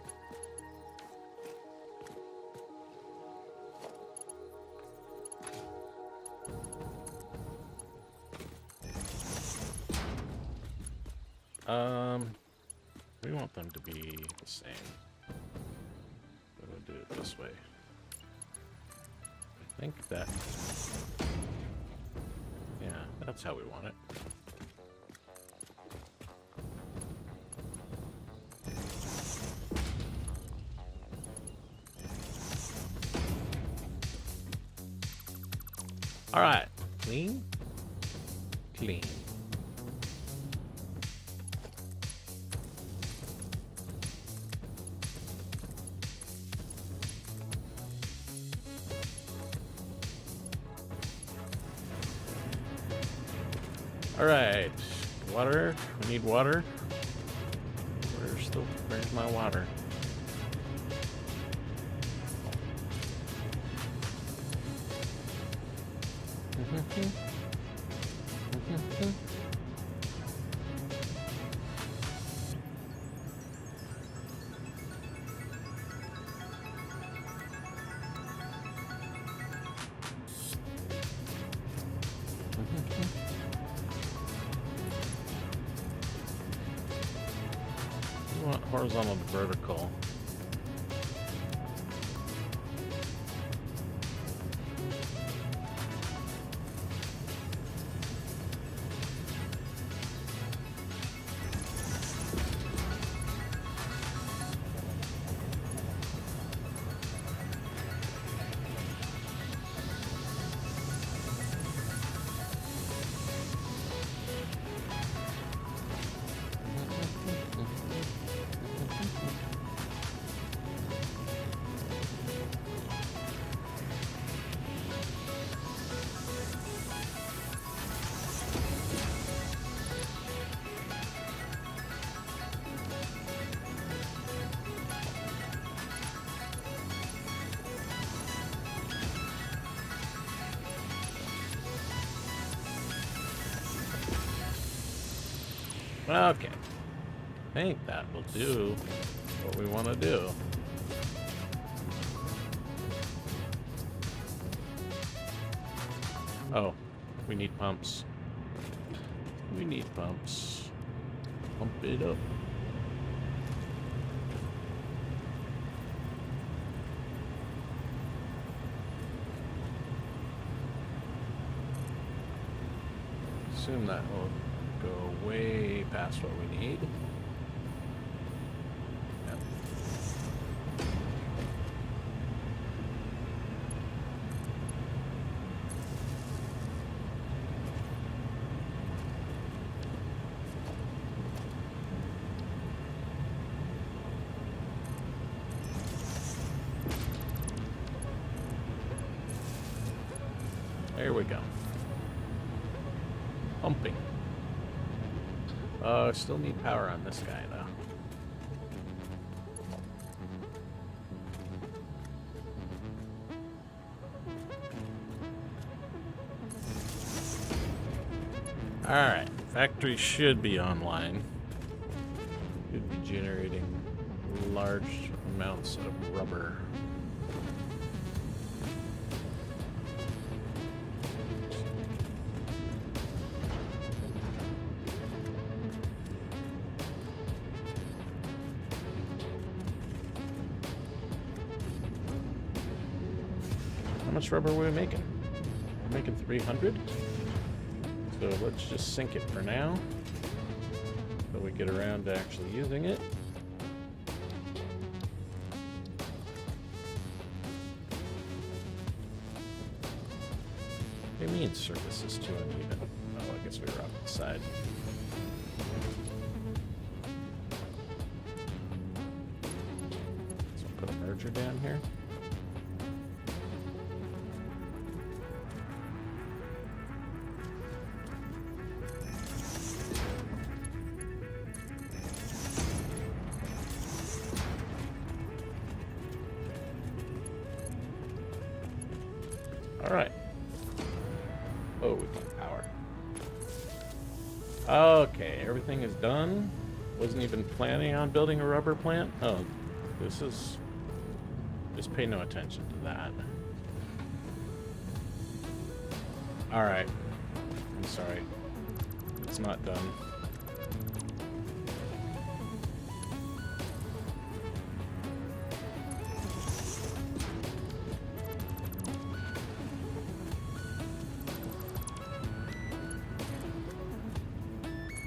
We want them to be the same. this way. I think that... Yeah, that's how we want it. Alright. Clean. Clean. Alright. Water. We need water. Where's my water? We want horizontal and vertical. Okay. I think that will do what we want to do. Oh, we need pumps. We need pumps. Pump it up. Assume that will go way past what we need. Yep. There we go. Pumping. Still need power on this guy, though. Alright, factory should be online. Should be generating large amounts of rubber. How much rubber were we making? We're making 300. So let's just sink it for now, so we get around to actually using it. What do you mean surface is too uneven? Oh, I guess we were off the side. So put a merger down here. Alright. Oh, we got power. Okay, everything is done. Wasn't even planning on building a rubber plant. Oh, this is... Just pay no attention to that. Alright. I'm sorry. It's not done.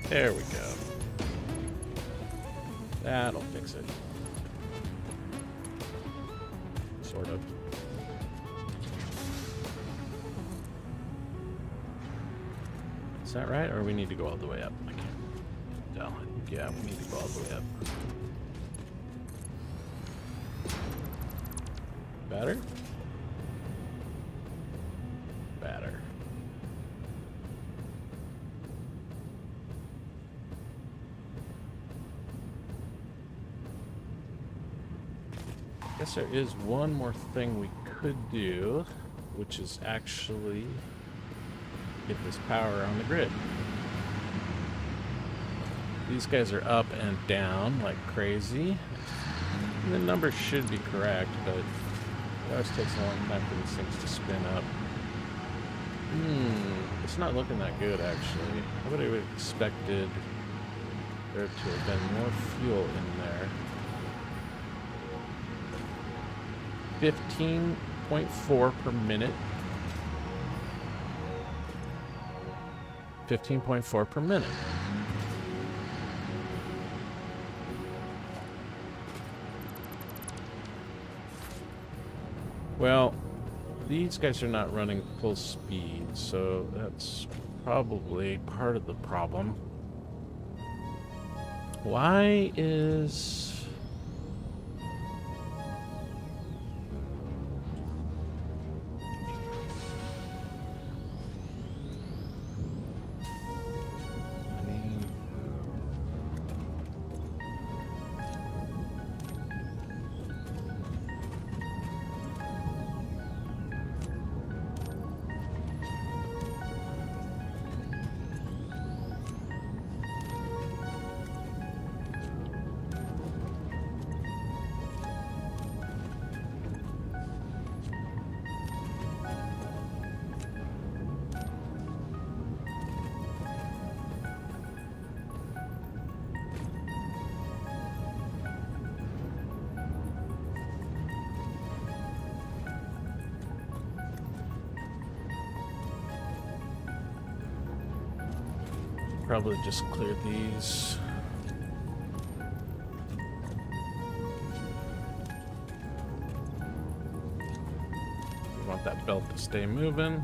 There we go. That'll fix it. Sort of. Is that right? Or we need to go all the way up? I can't tell. Yeah, we need to go all the way up. Better? Better. Guess there is one more thing we could do, which is actually get this power on the grid. These guys are up and down like crazy. The numbers should be correct, but it always takes a long time for these things to spin up. It's not looking that good, actually. I would have expected there to have been more fuel in there. 15.4 per minute. 15.4 per minute. Well, these guys are not running full speed, so that's probably part of the problem. Why is... Probably just clear these. We want that belt to stay moving.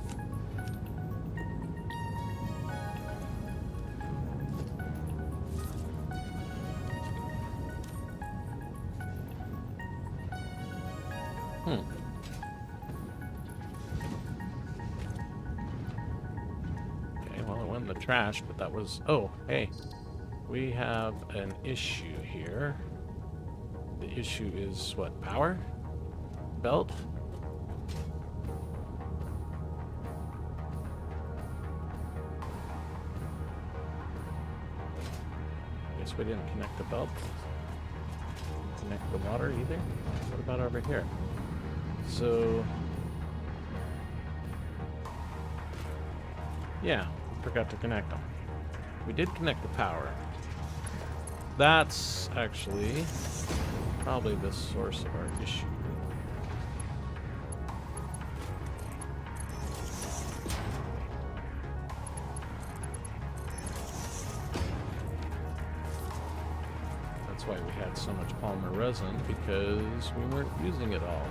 Trash, but that was... Oh, hey. We have an issue here. The issue is what? Power? Belt? Guess we didn't connect the belt. Connect the water either. What about over here? So... yeah. Forgot to connect them. We did connect the power. That's actually probably the source of our issue. That's why we had so much polymer resin, because we weren't using it all.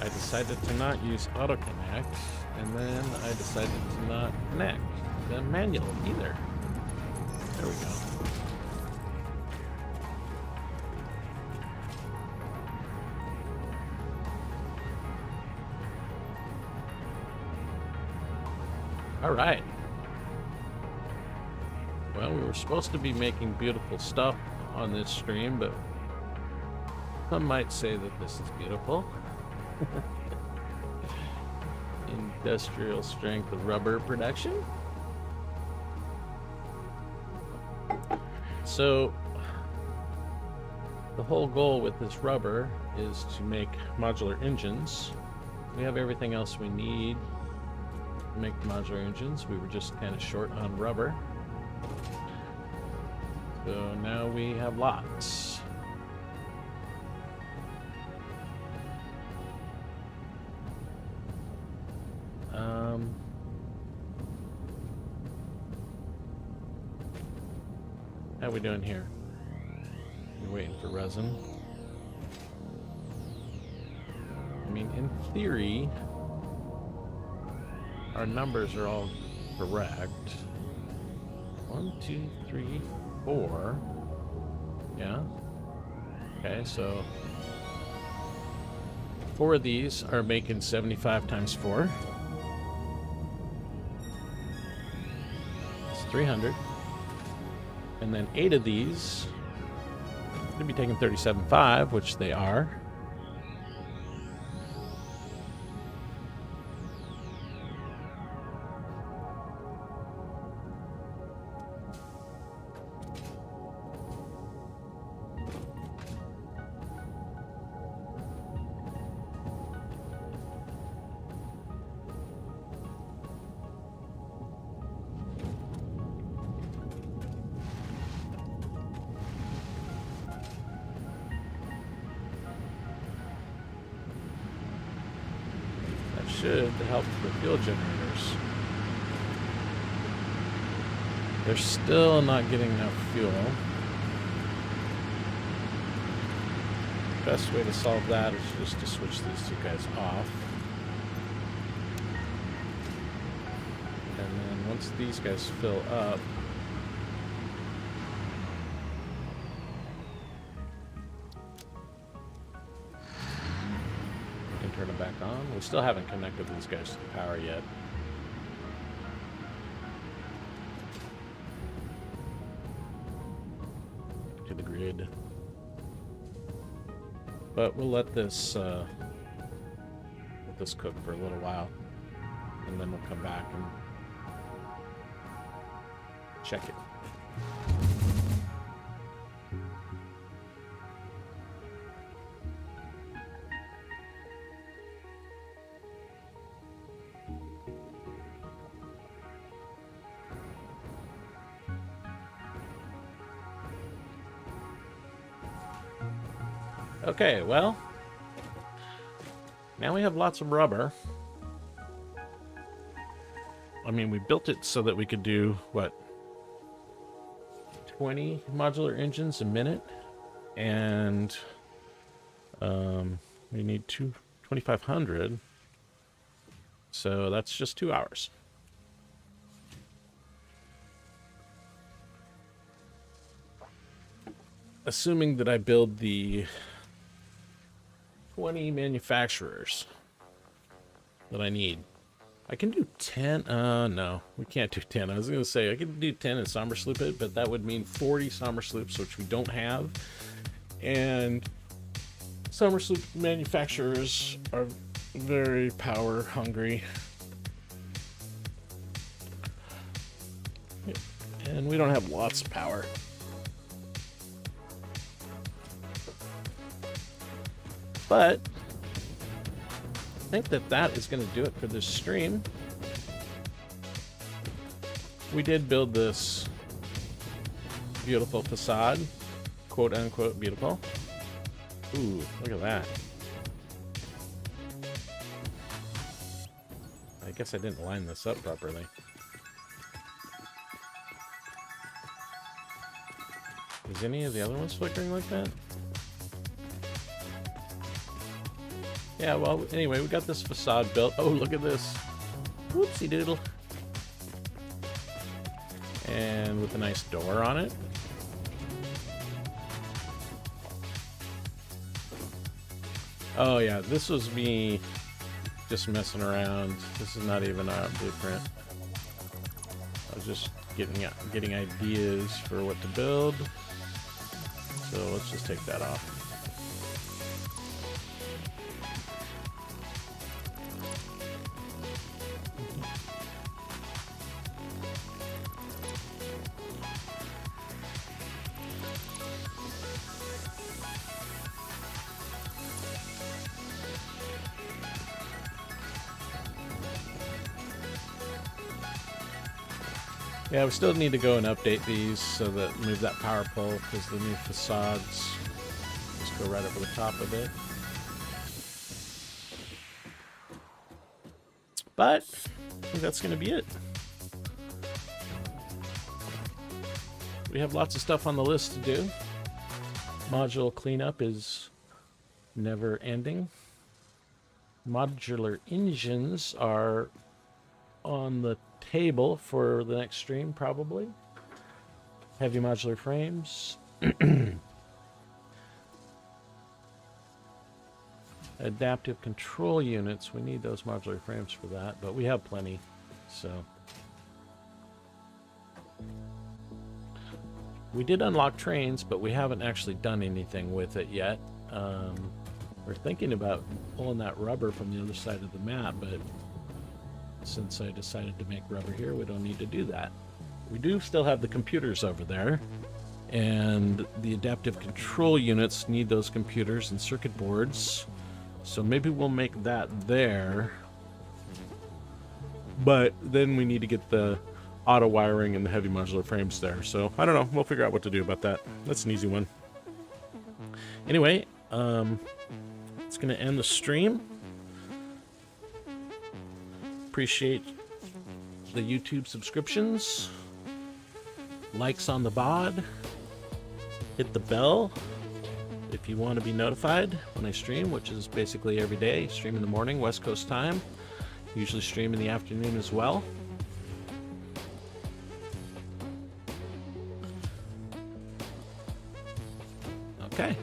I decided to not use auto connect, and then I decided to not connect the manual either. There we go. All right. Well, we were supposed to be making beautiful stuff on this stream, but some might say that this is beautiful. Industrial strength rubber production. So the whole goal with this rubber is to make modular engines. We have everything else we need to make modular engines. We were just kind of short on rubber. So now we have lots. How we doing here? We're waiting for resin. I mean, in theory, our numbers are all correct. 1, 2, 3, 4. Yeah. Okay, so 4 of these are making 75 times 4. It's 300. And then 8 of these are going to be taking 37.5, which they are. Should help the fuel generators. They're still not getting enough fuel. Best way to solve that is just to switch these two guys off. And then once these guys fill up, turn it back on. We still haven't connected these guys to the power yet. To the grid. But we'll let this cook for a little while, and then we'll come back and check it. Okay, well, now we have lots of rubber. I mean, we built it so that we could do, what, 20 modular engines a minute? And we need 2,500. So that's just 2 hours. Assuming that I build the 20 manufacturers that I need. I can do 10. No, we can't do 10. I was going to say I could do 10 and Somber Sloop it, but that would mean 40 Somber Sloops, which we don't have. And Somber Sloop manufacturers are very power hungry. And we don't have lots of power. But I think that is going to do it for this stream. We did build this beautiful facade, quote unquote beautiful. Ooh, look at that. I guess I didn't line this up properly. Is any of the other ones flickering like that? Yeah, well, anyway, we got this facade built. Oh, look at this. Whoopsie doodle. And with a nice door on it. Oh, yeah, this was me just messing around. This is not even our blueprint. I was just getting ideas for what to build. So let's just take that off. Yeah, we still need to go and update these so that move that power pole because the new facades just go right over the top of it. But I think that's going to be it. we have lots of stuff on the list to do. Module cleanup is never ending. Modular engines are on the table for the next stream, probably. Heavy modular frames. Adaptive control units. We need those modular frames for that, but we have plenty, so. We did unlock trains, but we haven't actually done anything with it yet. We're thinking about pulling that rubber from the other side of the map, but since I decided to make rubber here, we don't need to do that. We do still have the computers over there, and the adaptive control units need those computers and circuit boards, so maybe we'll make that there. But then we need to get the auto wiring and the heavy modular frames there, so I don't know. We'll figure out what to do about that. That's an easy one. Anyway, it's going to end the stream. Appreciate the YouTube subscriptions, likes on the bod, hit the bell if you want to be notified when I stream, which is basically every day. Stream in the morning, West Coast time. Usually stream in the afternoon as well. Okay.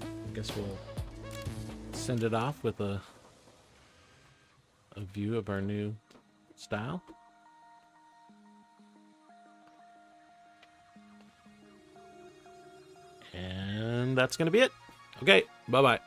I guess we'll send it off with a view of our new style. And that's going to be it. Okay, bye-bye.